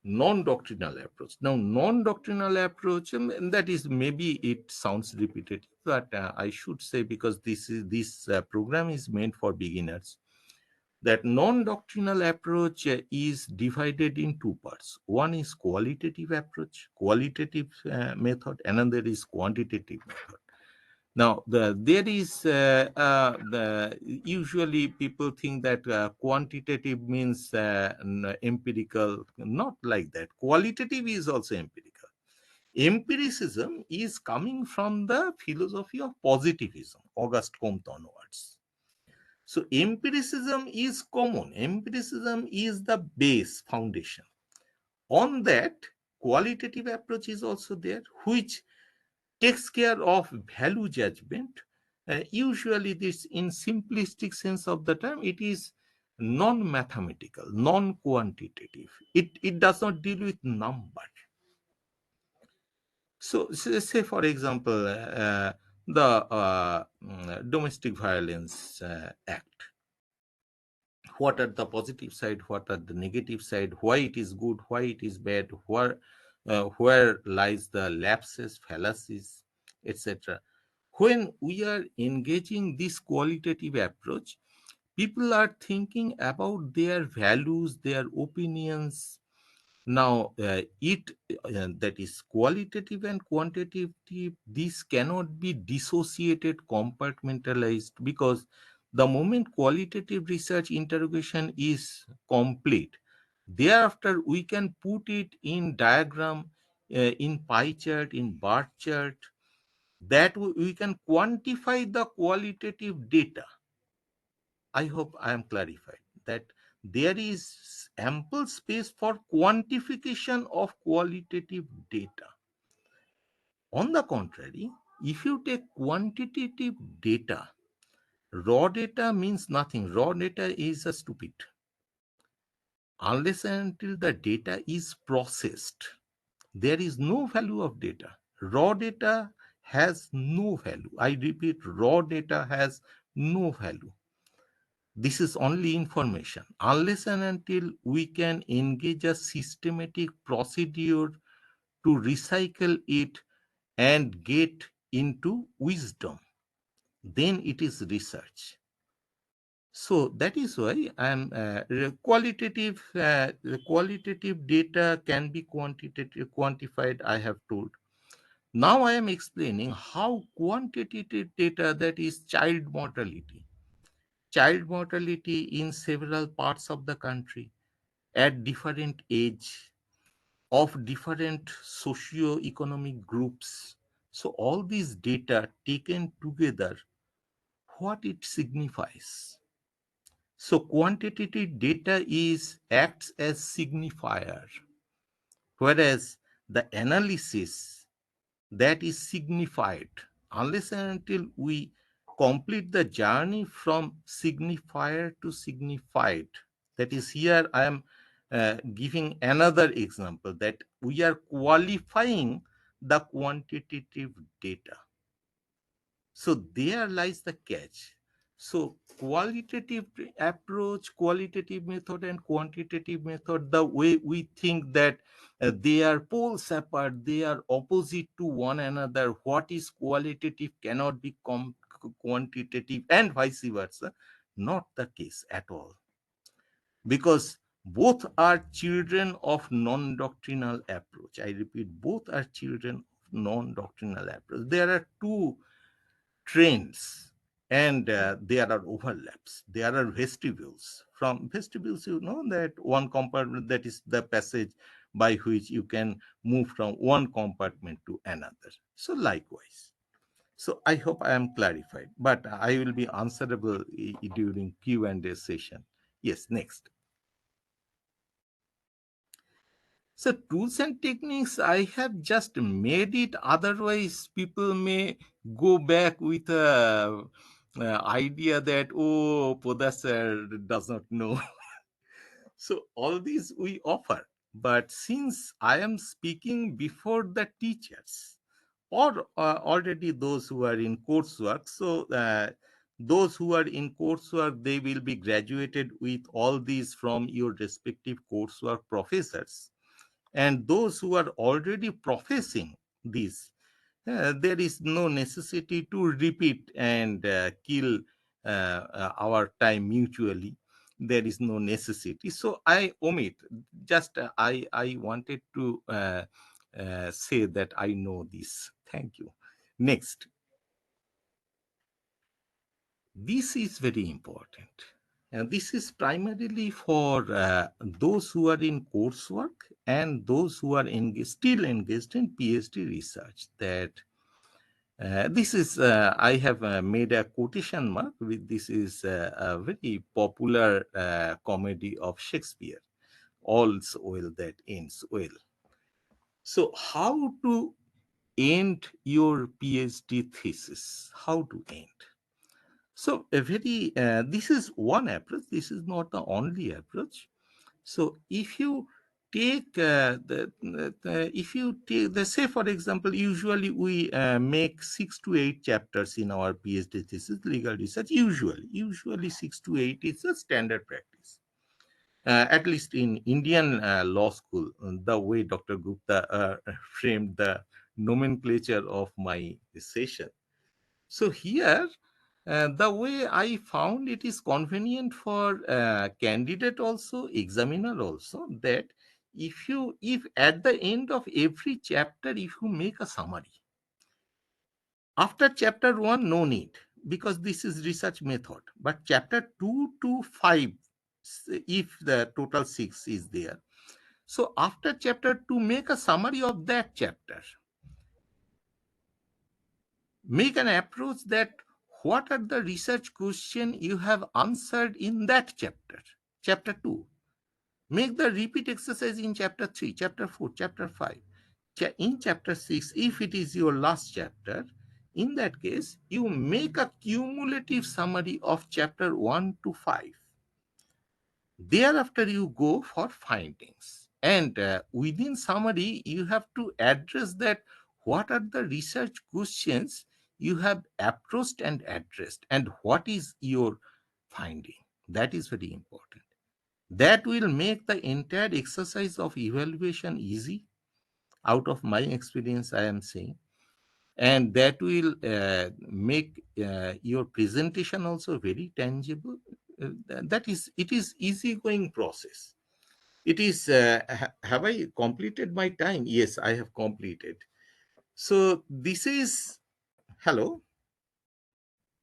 non-doctrinal approach. Now, non-doctrinal approach, and that is, maybe it sounds repetitive, but I should say, because this program is meant for beginners, that non-doctrinal approach is divided in two parts. One is qualitative approach, qualitative method, another is quantitative method. Now, there is usually people think that quantitative means empirical. Not like that. Qualitative is also empirical. Empiricism is coming from the philosophy of positivism, Auguste Comte onwards. So empiricism is common. Empiricism is the base foundation. On that, qualitative approach is also there, which takes care of value judgment. Usually this, in simplistic sense of the term, it is non-mathematical, non-quantitative. It does not deal with number. So say for example, the Domestic Violence Act. What are the positive side, what are the negative side, why it is good, why it is bad, where lies the lapses, fallacies, etc. When we are engaging this qualitative approach, people are thinking about their values, their opinions. Now, that is qualitative and quantitative. This cannot be dissociated, compartmentalized, because the moment qualitative research interrogation is complete, thereafter we can put it in diagram, in pie chart, in bar chart, that we can quantify the qualitative data. I hope I am clarified that there is ample space for quantification of qualitative data. On the contrary, if you take quantitative data, raw data means nothing. Raw data is a stupid. Unless and until the data is processed, there is no value of data. Raw data has no value. I repeat, raw data has no value. This is only information. Unless and until we can engage a systematic procedure to recycle it and get into wisdom, then it is research. So that is why I am qualitative. The qualitative data can be quantitative, quantified. I have told. Now I am explaining how quantitative data, that is child mortality. Child mortality in several parts of the country at different age, of different socio-economic groups. So all these data taken together, what it signifies. So quantitative data acts as signifier, whereas the analysis, that is signified. Unless and until we complete the journey from signifier to signified, that is, here I am giving another example, that we are qualifying the quantitative data. So there lies the catch. So qualitative approach, qualitative method and quantitative method, the way we think that they are poles apart, they are opposite to one another. What is qualitative cannot be quantitative, and vice versa. Not the case at all. Because both are children of non-doctrinal approach. I repeat, both are children of non-doctrinal approach. There are two trends, and there are overlaps. There are vestibules. From vestibules, you know that one compartment, that is the passage by which you can move from one compartment to another. So likewise. So I hope I am clarified, but I will be answerable during Q&A session. Yes, next. So tools and techniques, I have just made it. Otherwise, people may go back with a idea that, oh, Poddar sir does not know. So all these we offer. But since I am speaking before the teachers, or already those who are in coursework, so those who are in coursework, they will be graduated with all these from your respective coursework professors. And those who are already professing this, there is no necessity to repeat and kill our time mutually. There is no necessity. So I omit. Just I wanted to say that I know this. Thank you. Next. This is very important. And this is primarily for those who are in coursework and those who are still engaged in PhD research. That this is, I have made a quotation mark with, this is a very popular comedy of Shakespeare, all's well that ends well. So how to end your PhD thesis. How to end? So this is one approach. This is not the only approach. So if you take if you take the, say for example, usually we make 6 to 8 chapters in our PhD thesis, legal research. Usually 6 to 8 is a standard practice. At least in Indian law school, the way Dr. Gupta framed the nomenclature of my session. So here, the way I found it is convenient for candidate also, examiner also, that if at the end of every chapter, if you make a summary, after chapter 1, no need, because this is research method. But chapter 2 to 5, if the total 6 is there. So after chapter 2, make a summary of that chapter. Make an approach that what are the research questions you have answered in that chapter, chapter 2. Make the repeat exercise in chapter 3, chapter 4, chapter 5. In chapter 6, if it is your last chapter, in that case, you make a cumulative summary of chapter 1 to 5. Thereafter, you go for findings. And within summary, you have to address that what are the research questions you have approached and addressed, and what is your finding. That is very important. That will make the entire exercise of evaluation easy. Out of my experience, I am saying. And that will make your presentation also very tangible. That is, it is easygoing process. It is, have I completed my time? Yes, I have completed. So this is, hello,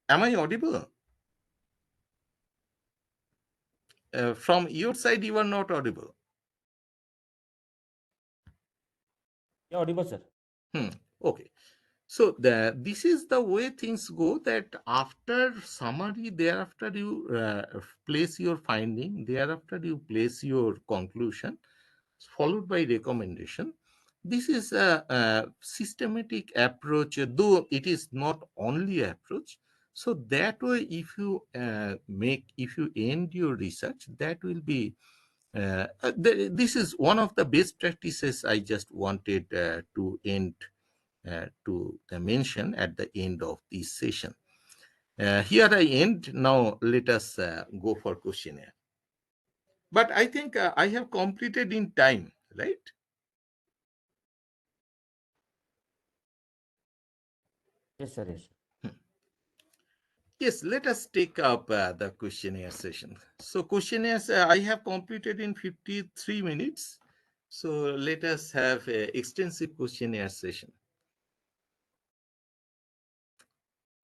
am I audible? From your side, you are not audible. Yeah, audible, sir. Okay. So this is the way things go, that after summary, thereafter you place your finding, thereafter you place your conclusion, followed by recommendation. This is a systematic approach, though it is not only approach. So that way, if you if you end your research, that will be, this is one of the best practices I just wanted to end to mention at the end of this session. Here I end. Now let us go for questionnaire. But I think I have completed in time, right? Yes, sir. Yes. Yes, let us take up the questionnaire session. So questionnaires I have completed in 53 minutes. So let us have an extensive questionnaire session.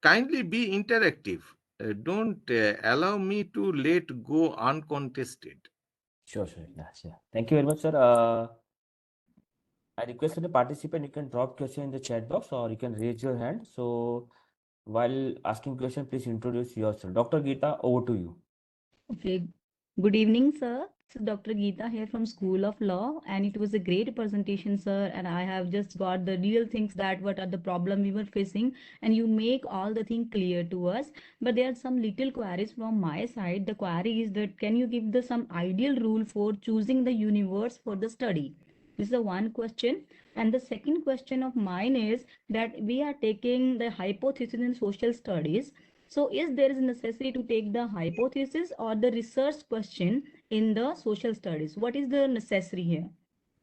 Kindly be interactive. Don't allow me to let go uncontested. Sure, sure. Yes, yeah. Thank you very much, sir. I request the participant, you can drop question in the chat box or you can raise your hand. So while asking question, please introduce yourself. Dr. Geeta, over to you. Okay. Good evening, sir. This is Dr. Geeta here from School of Law, and it was a great presentation, sir. And I have just got the real things that what are the problem we were facing, and you make all the thing clear to us. But there are some little queries from my side. The query is that can you give the some ideal rule for choosing the universe for the study? This is the one question. And the second question of mine is that we are taking the hypothesis in social studies. So is there is a necessity to take the hypothesis or the research question in the social studies? What is the necessary here?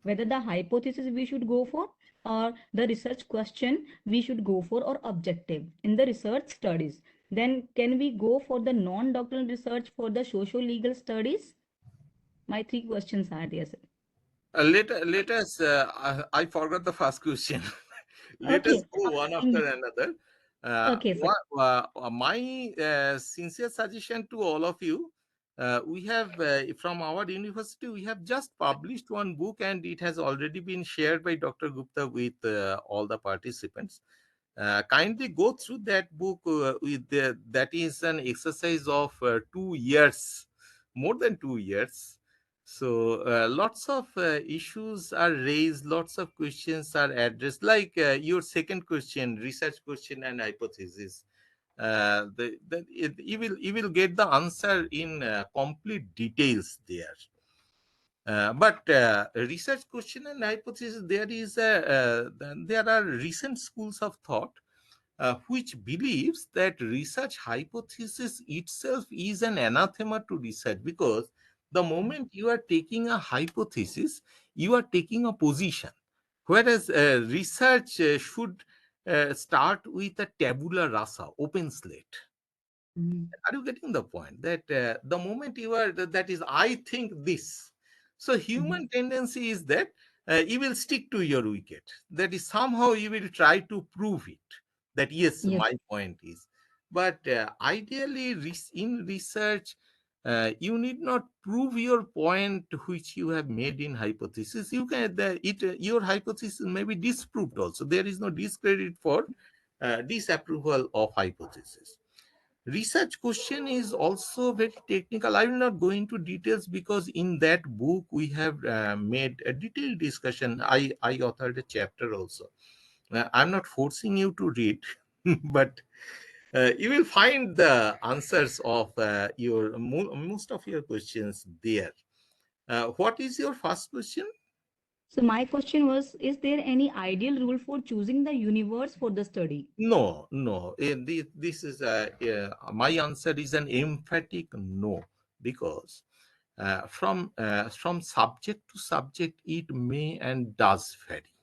Whether the hypothesis we should go for or the research question we should go for or objective in the research studies. Then can we go for the non-doctoral research for the socio-legal studies? My three questions are there, sir. Let us, I forgot the first question. Let us Okay. go one after another. Okay, sir. My sincere suggestion to all of you, we have, from our university, we have just published one book and it has already been shared by Dr. Gupta with all the participants. Kindly go through that book. That is an exercise of 2 years, more than 2 years. So lots of issues are raised, lots of questions are addressed, like your second question, research question and hypothesis. You will get the answer in complete details there. But research question and hypothesis, there are recent schools of thought which believes that research hypothesis itself is an anathema to research, because the moment you are taking a hypothesis, you are taking a position, whereas research should start with a tabula rasa, open slate. Mhm. Are you getting the point? That the moment you are, that is, I think this. So human Mhm. tendency is that you will stick to your wicket. That is, somehow you will try to prove it. That yes, Yes. my point is. But ideally, in research, you need not prove your point which you have made in hypothesis. You can your hypothesis may be disproved also. There is no discredit for disapproval of hypothesis. Research question is also very technical. I will not go into details, because in that book we have made a detailed discussion. I authored a chapter also. I'm not forcing you to read, but you will find the answers of most of your questions there. What is your first question? So my question was, is there any ideal rule for choosing the universe for the study? No, no. This is my answer is an emphatic no, because from subject to subject it may and does vary.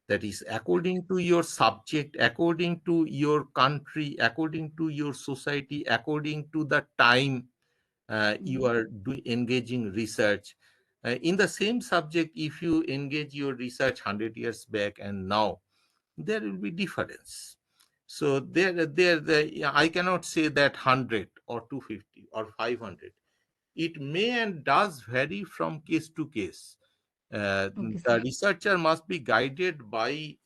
That is, according to your subject, according to your country, according to your society, according to the time you Mhm. are engaging research. In the same subject, if you engage your research 100 years back and now, there will be difference. So I cannot say that 100 or 250 or 500. It may and does vary from case to case. Okay, The sir. researcher must be guided by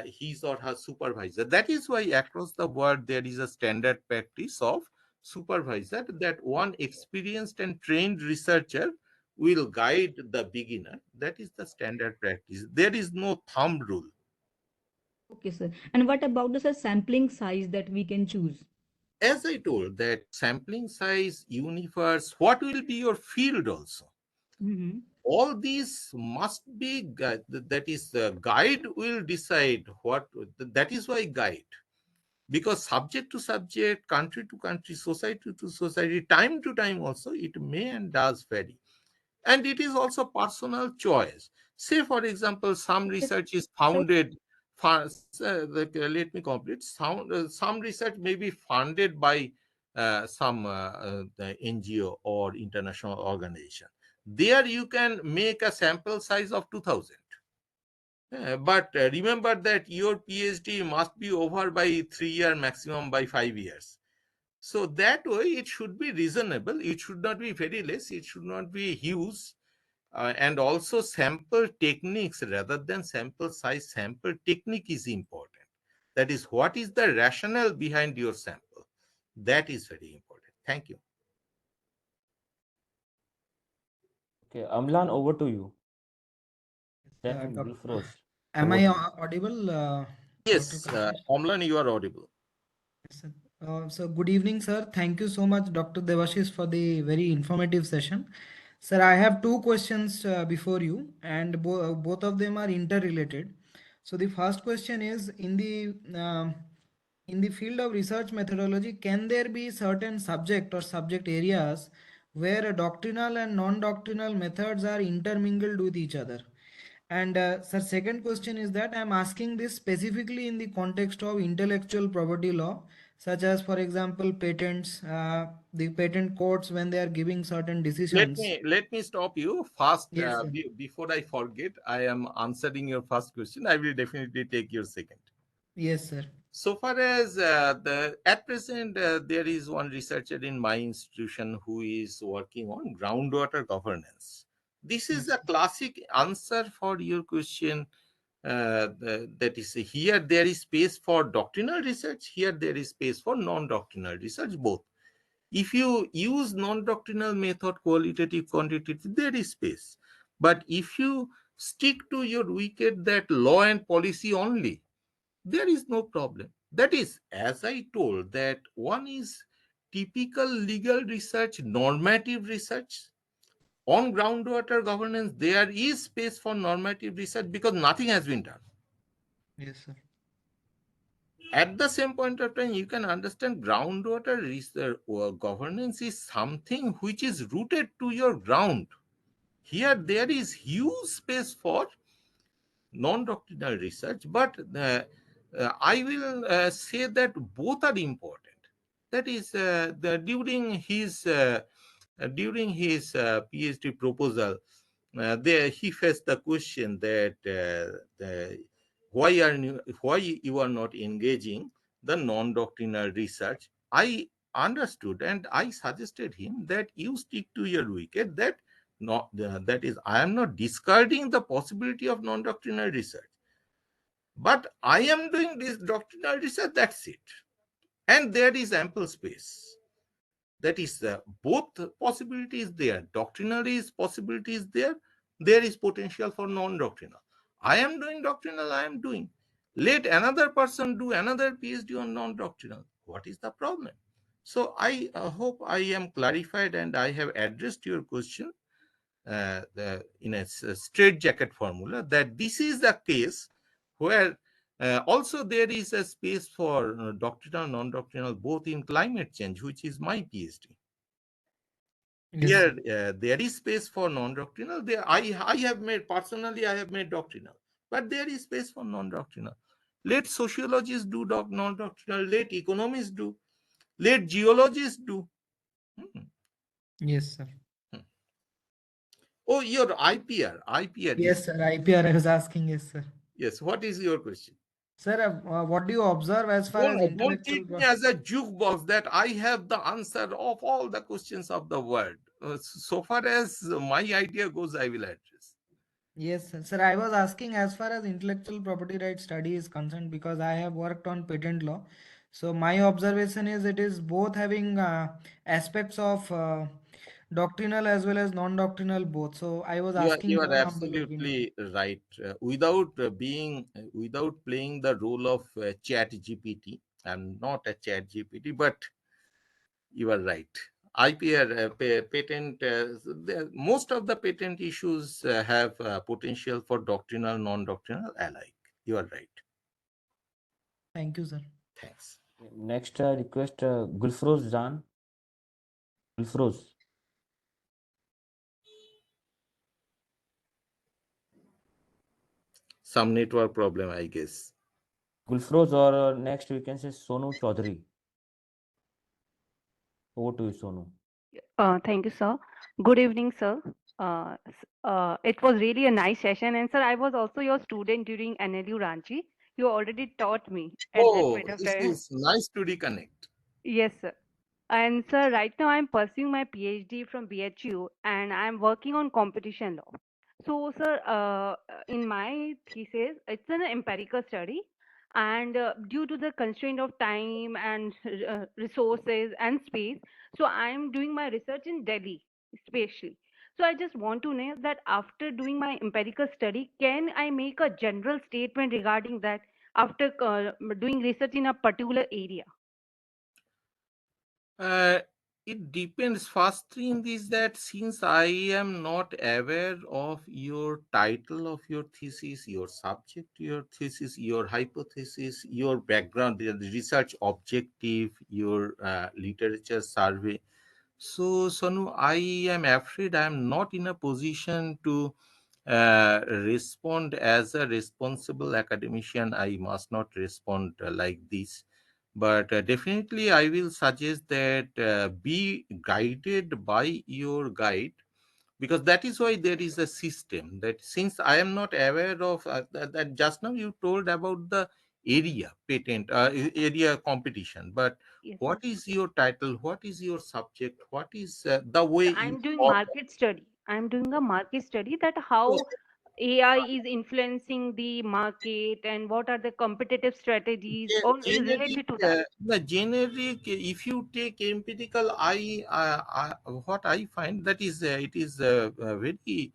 his or her supervisor. That is why across the world there is a standard practice of supervisor, that one experienced and trained researcher will guide the beginner. That is the standard practice. There is no thumb rule. Okay, sir. And what about the sir, sampling size that we can choose? As I told, that sampling size, universe, what will be your field also, Mhm. all these must be that is the guide will decide what. That is why guide, because subject to subject, country to country, society to society, time to time also, it may and does vary. And it is also personal choice. Say for example, some Okay, research is sir. founded let me complete. Some research may be funded by some the NGO or international organization. There you can make a sample size of 2000. But remember that your PhD must be over by 3 year, maximum by 5 years. So that way it should be reasonable. It should not be very less. It should not be huge. And also sample techniques rather than sample size. Sample technique is important. That is, what is the rationale behind your sample? That is very important. Thank you. Okay, Amlan, over to you. Then Doc, Gulfroz, am over I to you. audible, Dr. Yes, Kashish? Omlan, you are audible. Yes, sir. So good evening, sir. Thank you so much, Dr. Devashish, for the very informative session. Sir, I have two questions before you, and both of them are interrelated. So the first question is, in the field of research methodology, can there be certain subject or subject areas where doctrinal and non-doctrinal methods are intermingled with each other? And sir, second question is that I'm asking this specifically in the context of intellectual property law, such as, for example, patents, the patent courts when they are giving certain Let decisions. me let me stop you first. Yes, sir. Before I forget, I am answering your first question. I will definitely take your second. Yes, sir. So far as the at present, there is one researcher in my institution who is working on groundwater governance. This is Yes. a classic answer for your question. That is, here there is space for doctrinal research. Here there is space for non-doctrinal research, both. If you use non-doctrinal method, qualitative, quantitative, there is space. But if you stick to your wicket that law and policy only, there is no problem. That is, as I told, that one is typical legal research, normative research. On groundwater governance, there is space for normative research because nothing has been done. Yes, sir. At the same point of time, you can understand groundwater research or governance is something which is rooted to your ground. Here, there is huge space for non-doctrinal research, but I will say that both are important. That is, during his PhD proposal, there he faced the question that why you are not engaging the non-doctrinal research. I understood and I suggested him that you stick to your wicket. That is, I am not discarding the possibility of non-doctrinal research, but I am doing this doctrinal research. That's it, and there is ample space. That is, both possibilities there. Doctrinal is possibilities there. There is potential for non-doctrinal. I am doing doctrinal. I am doing. Let another person do another PhD on non-doctrinal. What is the problem? So I hope I am clarified and I have addressed your question in a straight jacket formula, that this is the case where also there is a space for doctrinal, non-doctrinal, both in climate change, which is my PhD. Yes, Here, sir. there is space for non-doctrinal. There, I have made, personally, I have made doctrinal, but there is space for non-doctrinal. Let sociologists do non-doctrinal, let economists do, let geologists do. Hmm. Yes, sir. Hmm. Oh, your IPR is, Yes, sir. IPR, I was asking, yes, sir. yes, what is your question? Sir, what do you observe as far No, as no, don't intellectual? treat me as a jukebox that I have the answer of all the questions of the world. So far as my idea goes, I will address. Yes, sir. Sir, I was asking as far as intellectual property right study is concerned because I have worked on patent law. So my observation is it is both having aspects of doctrinal as well as non-doctrinal both. So I was asking You are more on the opinion. absolutely right. Without playing the role of Chat GPT, I'm not a Chat GPT, but you are right. IPR patent. Most of the patent issues have potential for doctrinal, non-doctrinal alike. You are right. Thank you, sir. Thanks. Next, request Gulfroz Jan. Gulfroz. Some network problem, I guess. Gulfroz, or next we can say Sonu Chaudhary. Over to you, Sonu. Thank you, sir. Good evening, sir. It was really a nice session. And, sir, I was also your student during NLU Ranchi. You already taught me at that Oh, point of this time. is nice to reconnect. Yes, sir. And, sir, right now I'm pursuing my PhD from BHU and I'm working on competition law. So, sir, in my thesis, it's an empirical study. And due to the constraint of time and resources and space, so I'm doing my research in Delhi, especially. So, I just want to know that after doing my empirical study, can I make a general statement regarding that after doing research in a particular area? Uh, it depends. First thing is that since I am not aware of your title of your thesis, your subject, your thesis, your hypothesis, your background, the research objective, your literature survey. So, Sonu, I am afraid I am not in a position to respond as a responsible academician. I must not respond like this, but definitely I will suggest that be guided by your guide, because that is why there is a system. That since I am not aware of that just now you told about the area patent area competition, but Yes, what sir. is your title, what is your subject, what is the way So you I'm doing talk? market study. I'm doing a market study that So, how AI is influencing the market and what are the competitive strategies or Generic, related to that? the generic, if you take empirical, what I find that is, it is very,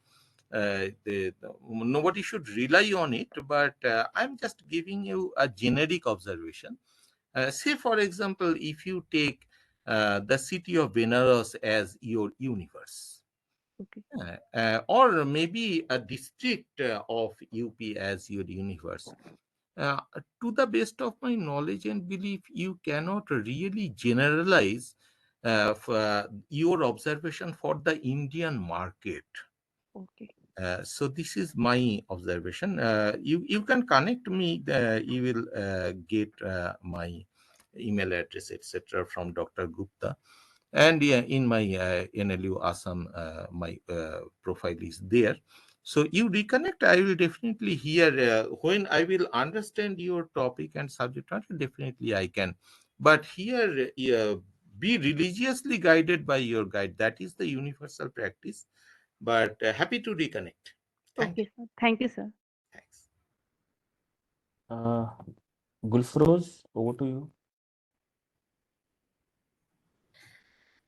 nobody should rely on it, but I'm just giving you a generic observation. Say, for example, if you take the city of Benares as your universe, Okay. or maybe a district of UP as your universe. Uh, to the best of my knowledge and belief, you cannot really generalize your observation for the Indian market. Okay. So this is my observation. You can connect me. You will get my email address, etc., from Dr. Gupta. And yeah, in my NLU Assam, my profile is there. So you reconnect, I will definitely hear when I will understand your topic and subject matter, definitely I can. But here, be religiously guided by your guide. That is the universal practice. But happy to reconnect. Thank Okay, you. sir. Thank you, sir. Thanks. Uh, Gulfroz, over to you.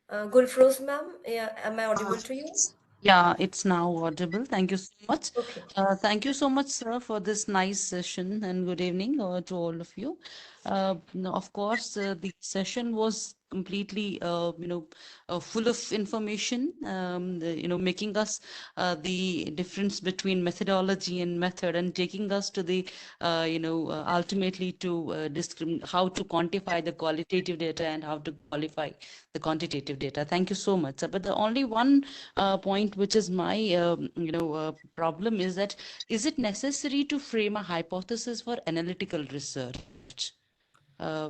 Gulfroz ma'am, yeah, am I audible to you? Yeah, it's now audible. Thank you so much. Okay. Thank you so much, sir, for this nice session, and good evening to all of you. Of course, the session was completely, full of information, making us the difference between methodology and method, and taking us to the, ultimately to how to quantify the qualitative data and how to qualify the quantitative data. Thank you so much, sir. But the only one point which is my problem is that, is it necessary to frame a hypothesis for analytical research? uh,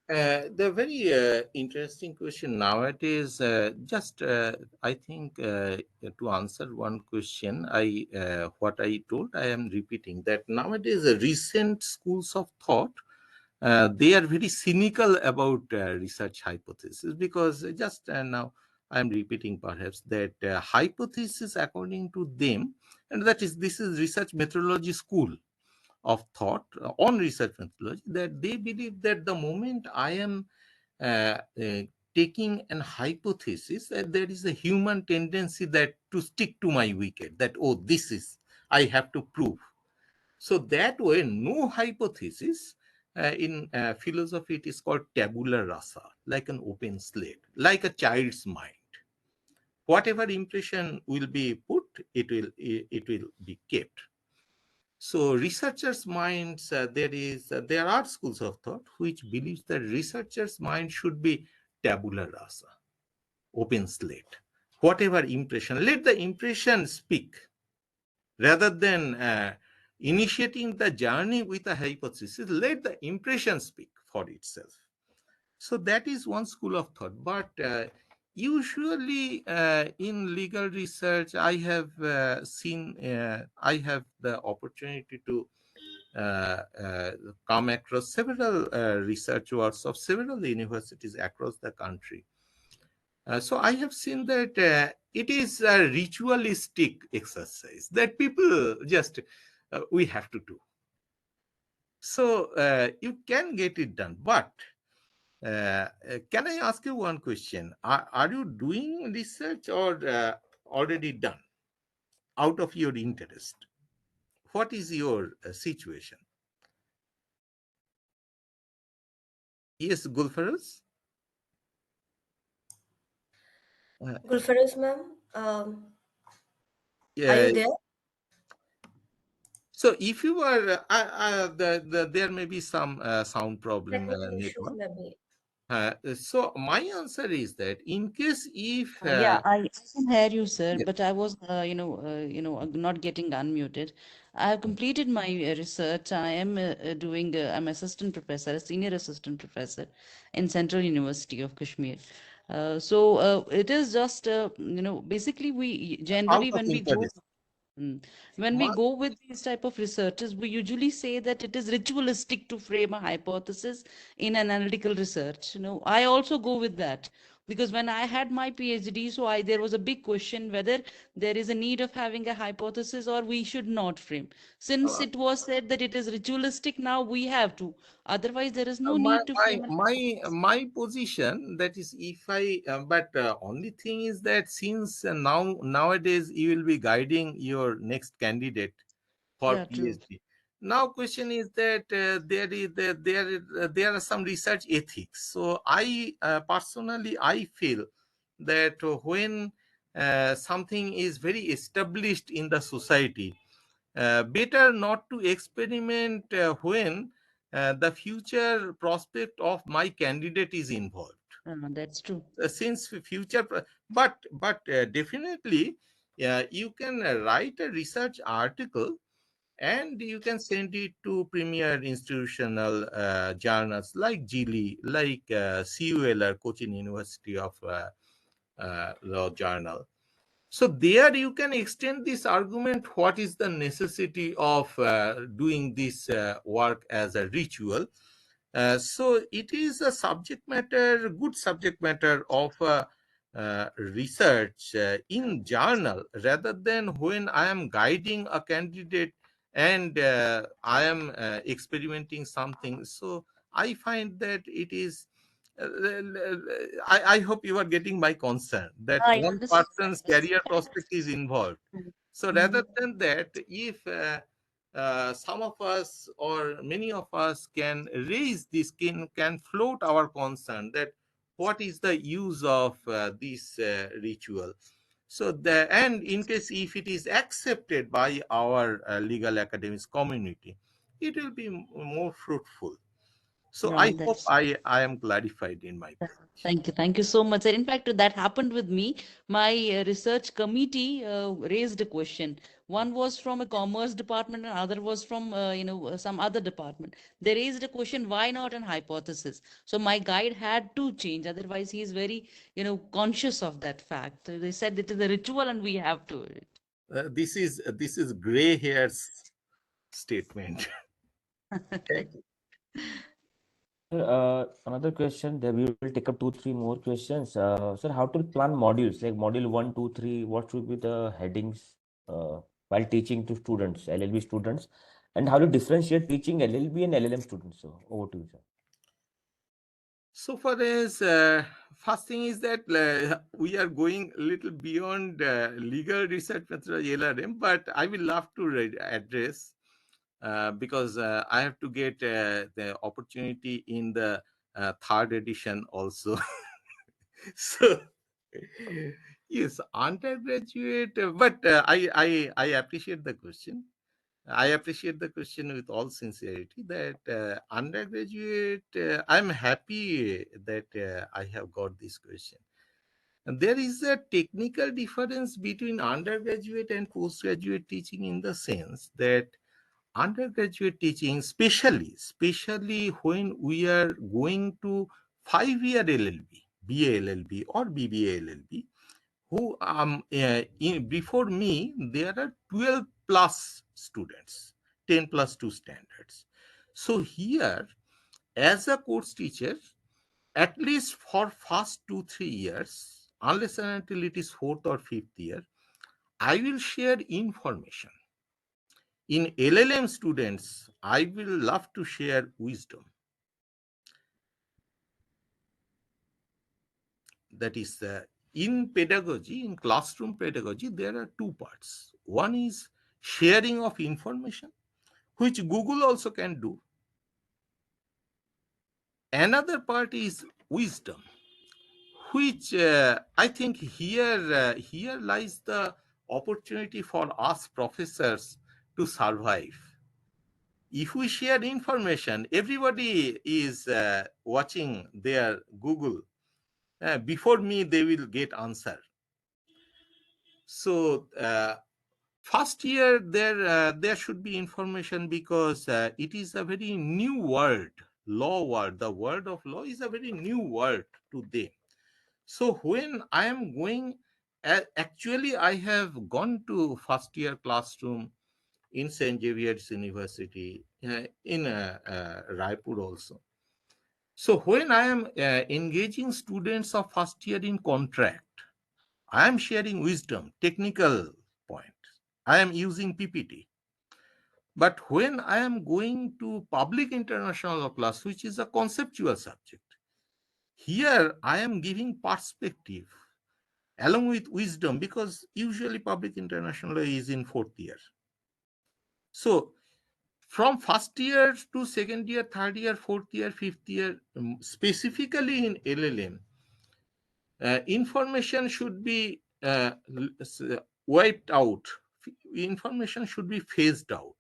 The very interesting question nowadays. Just I think to answer one question, I what I told, I am repeating that nowadays recent schools of thought, they are very cynical about research hypothesis, because just now I am repeating perhaps that hypothesis according to them, and that is, this is research methodology school of thought on research methodology, that they believe that the moment I am uh, uh, taking an hypothesis, there is a human tendency that to stick to my wicket, that, oh, this is, I have to prove. So that way, no hypothesis, in philosophy, it is called tabula rasa, like an open slate, like a child's mind. Whatever impression will be put, it will be kept. So researchers' minds, there are schools of thought which believes that researchers' mind should be tabula rasa, open slate. Whatever impression, let the impression speak, rather than initiating the journey with a hypothesis. Let the impression speak for itself. So that is one school of thought. But usually in legal research, I have seen, I have the opportunity to uh, come across several research works of several universities across the country. So I have seen that it is a ritualistic exercise that people just, we have to do. So you can get it done. But can I ask you one question? Are you doing research, or already done out of your interest? What is your situation? Yes, Gulfaraz? Uh, Gulfroz ma'am, are you yeah. there? So if you are, there may be some sound problem, Technical issues network. maybe. So my answer is that in case if Yeah, I can hear you, sir, yeah, but I was, not getting unmuted. I have completed my research. I am I'm assistant professor, a senior assistant professor in Central University of Kashmir. It is just, basically we out generally of when we go. interest, When we my, go with these type of researches, we usually say that it is ritualistic to frame a hypothesis in analytical research. I also go with that. Because when I had my PhD, so there was a big question whether there is a need of having a hypothesis or we should not frame. Since Uh, it was said that it is ritualistic, now we have to. Otherwise, there is no my need to my frame a my hypothesis. my position, that is, if I but only thing is that since nowadays you will be guiding your next candidate for Yeah, true. PhD. Now, question is that there are some research ethics. So I personally I feel that when something is very established in the society, better not to experiment when the future prospect of my candidate is involved. That's true. Since but definitely you can write a research article and you can send it to premier institutional journals like Gili, like CULR, Cochin University of Law Journal. So there you can extend this argument. What is the necessity of doing this work as a ritual? So it is a subject matter, good subject matter of research in journal, rather than when I am guiding a candidate and I am experimenting something. So I find that it is. I hope you are getting my concern that I one understood that. person's Yes. career prospect is involved. So Mm-hmm. rather than that, if some of us or many of us can raise this, can float our concern that what is the use of this ritual. So the, and in case if it is accepted by our legal academics community, it will be more fruitful. So Yeah, I hope that's I am clarified in my Yeah, position. thank you. Thank you so much, sir. In fact, that happened with me. My research committee raised a question. One was from a commerce department, and other was from some other department. They raised a question, why not an hypothesis? So my guide had to change. Otherwise, he is very conscious of that fact. So they said it is a ritual, and we have to. This is gray hairs statement. Thank you. Sir, another question that we will take up two, three more questions. Sir, how to plan modules like module one, two, three? What should be the headings while teaching to students, LLB students, and how to differentiate teaching LLB and LLM students? So over to you, sir. So far as first thing is that we are going a little beyond legal research methodology LRM, but I will love to address because I have to get the opportunity in the third edition also. So yes, undergraduate, but I appreciate the question. I appreciate the question with all sincerity that undergraduate, I'm happy that I have got this question. And there is a technical difference between undergraduate and postgraduate teaching in the sense that undergraduate teaching, especially when we are going to 5-year LLB, BA LLB or BBA LLB, who before me there are 12 plus students, 10 plus 2 standards. So here, as a course teacher, at least for first 2-3 years, unless and until it is fourth or fifth year, I will share information. In LLM students, I will love to share wisdom. That is, in pedagogy, in classroom pedagogy, there are two parts. One is sharing of information, which Google also can do. Another part is wisdom, which I think here lies the opportunity for us professors to survive. If we share information, everybody is watching their Google. Before me, they will get answer. So first year there should be information because it is a very new word, law word. The word of law is a very new word to them. So when I am going, actually I have gone to first year classroom in St. Xavier's University, in Raipur also. So when I am engaging students of first year in contract, I am sharing wisdom, technical point. I am using PPT. But when I am going to public international law class, which is a conceptual subject, here I am giving perspective along with wisdom, because usually public international law is in fourth year. So from first year to second year, third year, fourth year, fifth year, specifically in LLM, information should be wiped out. Information should be phased out,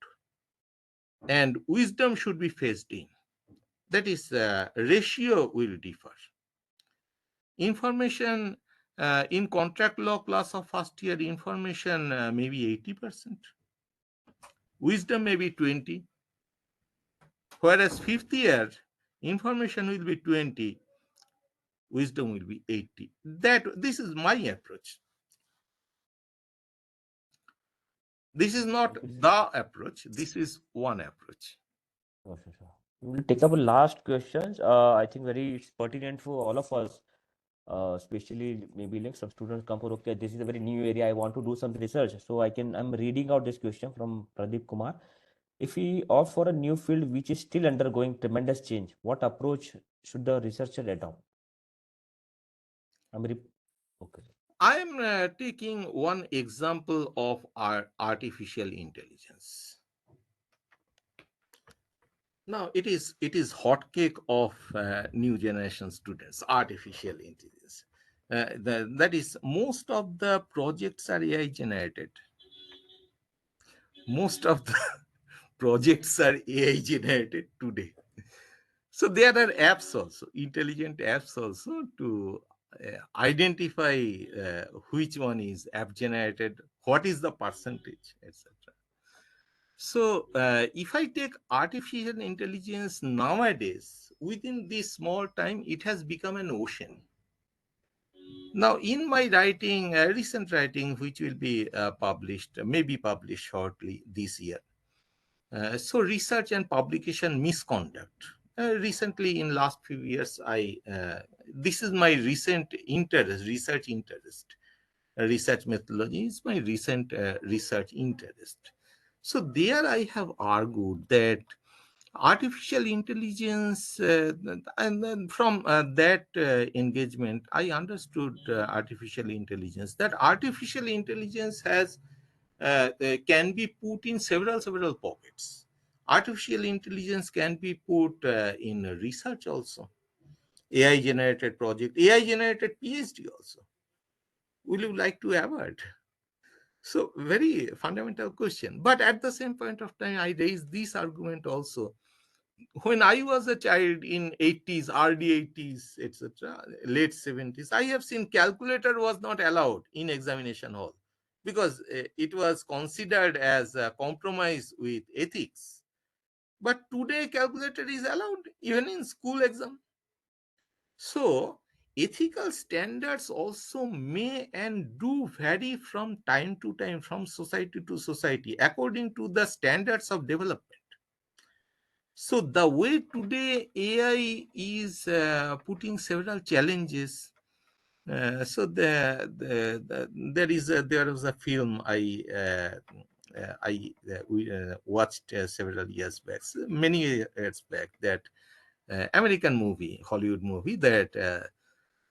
and wisdom should be phased in. That is, ratio will differ. Information in contract law class of first year, information maybe 80%, wisdom maybe 20, whereas fifth year, information will be 20, wisdom will be 80. This is my approach. This is not the approach. This is one approach. Sure, sure, sure. We will take up a last questions. I think very pertinent for all of us, especially maybe like some students come for, okay, this is a very new area. I want to do some research. So I'm reading out this question from Pradeep Kumar. If we opt for a new field which is still undergoing tremendous change, what approach should the researcher adopt? Okay. I am taking one example of our artificial intelligence. Now it is hotcake of new generation students, artificial intelligence. That is, most of the projects are AI generated. Most of the projects are AI generated today. So there are apps also, intelligent apps also, to identify which one is app generated, what is the percentage, etc. So if I take artificial intelligence nowadays, within this small time, it has become an ocean. Now, in my writing, recent writing, which will be published, maybe published shortly this year, so research and publication misconduct. Recently, in last few years, this is my recent interest, research interest. Research methodology is my recent research interest. So there I have argued that artificial intelligence, and then from that engagement, I understood artificial intelligence, that artificial intelligence can be put in several pockets. Artificial intelligence can be put in research also, AI generated project, AI generated PhD also. Will you like to avoid? So very fundamental question. But at the same point of time, I raised this argument also. When I was a child in 80s, early 80s, etc., late 70s, I have seen calculator was not allowed in examination hall because it was considered as a compromise with ethics. But today, calculator is allowed even in school exam. So ethical standards also may and do vary from time to time, from society to society, according to the standards of development. So the way today AI is putting several challenges. There was a film we watched several years back, many years back, that American movie, Hollywood movie, that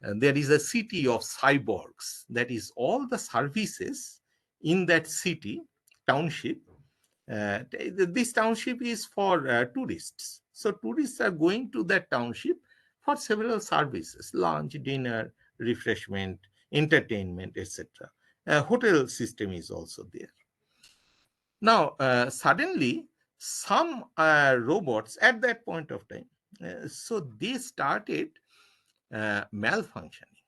there is a city of cyborgs. That is, all the services in that city, township, this township is for tourists. So tourists are going to that township for several services: lunch, dinner, refreshment, entertainment, etc. Hotel system is also there. Now, suddenly, some robots at that point of time, so they started malfunctioning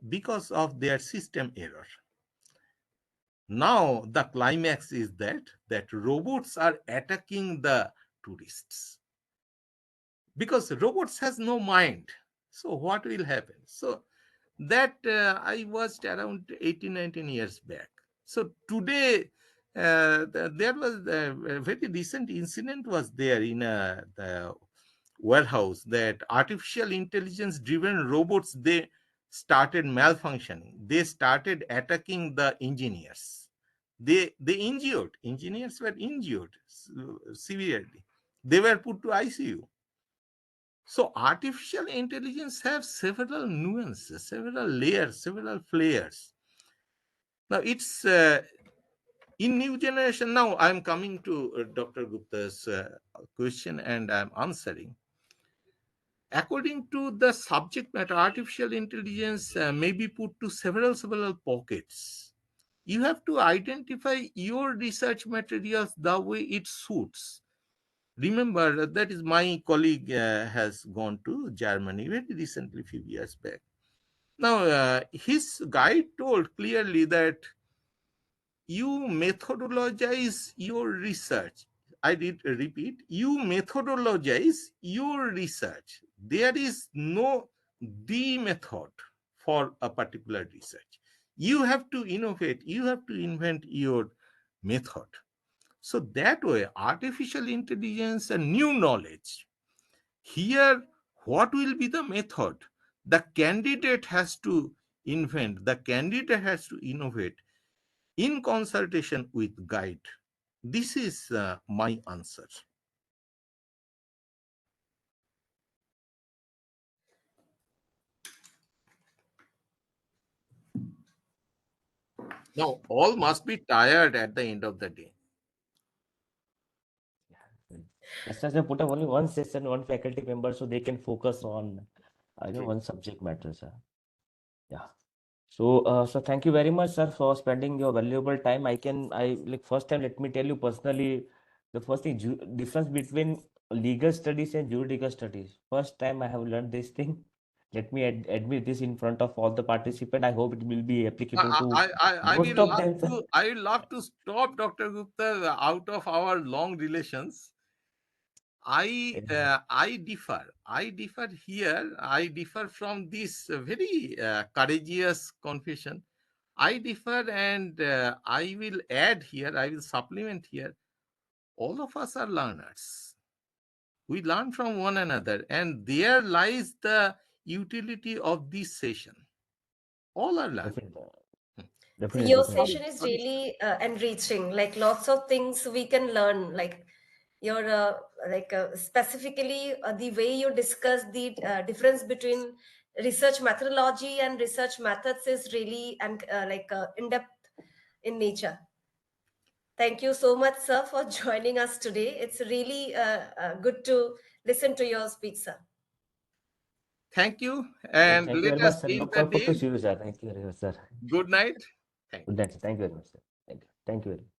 because of their system error. Now the climax is that robots are attacking the tourists, because robots has no mind. So what will happen? So that I watched around 18, 19 years back. So today, there was a very recent incident was there in warehouse that artificial intelligence driven robots, they started malfunctioning. They started attacking the engineers. They injured engineers, were injured severely. They were put to ICU. So artificial intelligence have several nuances, several layers, several flares. Now it's in new generation. Now I'm coming to Dr. Gupta's question and I'm answering. According to the subject matter, artificial intelligence may be put to several pockets. You have to identify your research materials the way it suits. Remember, that is my colleague has gone to Germany very recently, few years back. Now, his guide told clearly that you methodologize your research. I did repeat, you methodologize your research. There is no the method for a particular research. You have to innovate, you have to invent your method. So that way, artificial intelligence and new knowledge. Here, what will be the method? The candidate has to invent, the candidate has to innovate in consultation with guide. This is my answer. Now, all must be tired at the end of the day. That's why I put up only one session, one faculty member, so they can focus on True. one subject matter, sir. Yeah. So, so thank you very much, sir, for spending your valuable time. I like first time. Let me tell you personally, the first thing difference between legal studies and juridical studies. First time I have learned this thing. Let me admit this in front of all the participants. I hope it will be applicable to I most will of love them, sir. to. I will love to stop Dr. Gupta out of our long relations. I differ. I differ here. I differ from this very courageous confession. I differ, and I will add here. I will supplement here. All of us are learners. We learn from one another, and there lies the utility of this session. All are learning. Definitely, So definitely, your definitely. session is really enriching. Like lots of things we can learn. Like your specifically the way you discuss the difference between research methodology and research methods is really and in depth in nature. Thank you so much, sir, for joining us today. It's really good to listen to your speech, sir. Thank you, Yeah, and thank you let very us much, sir. end Look the forward to day. see you, sir. Thank you very much, sir. Good night. Thank you. Good night, sir. Thank you very much, sir. Thank you. Thank you very much.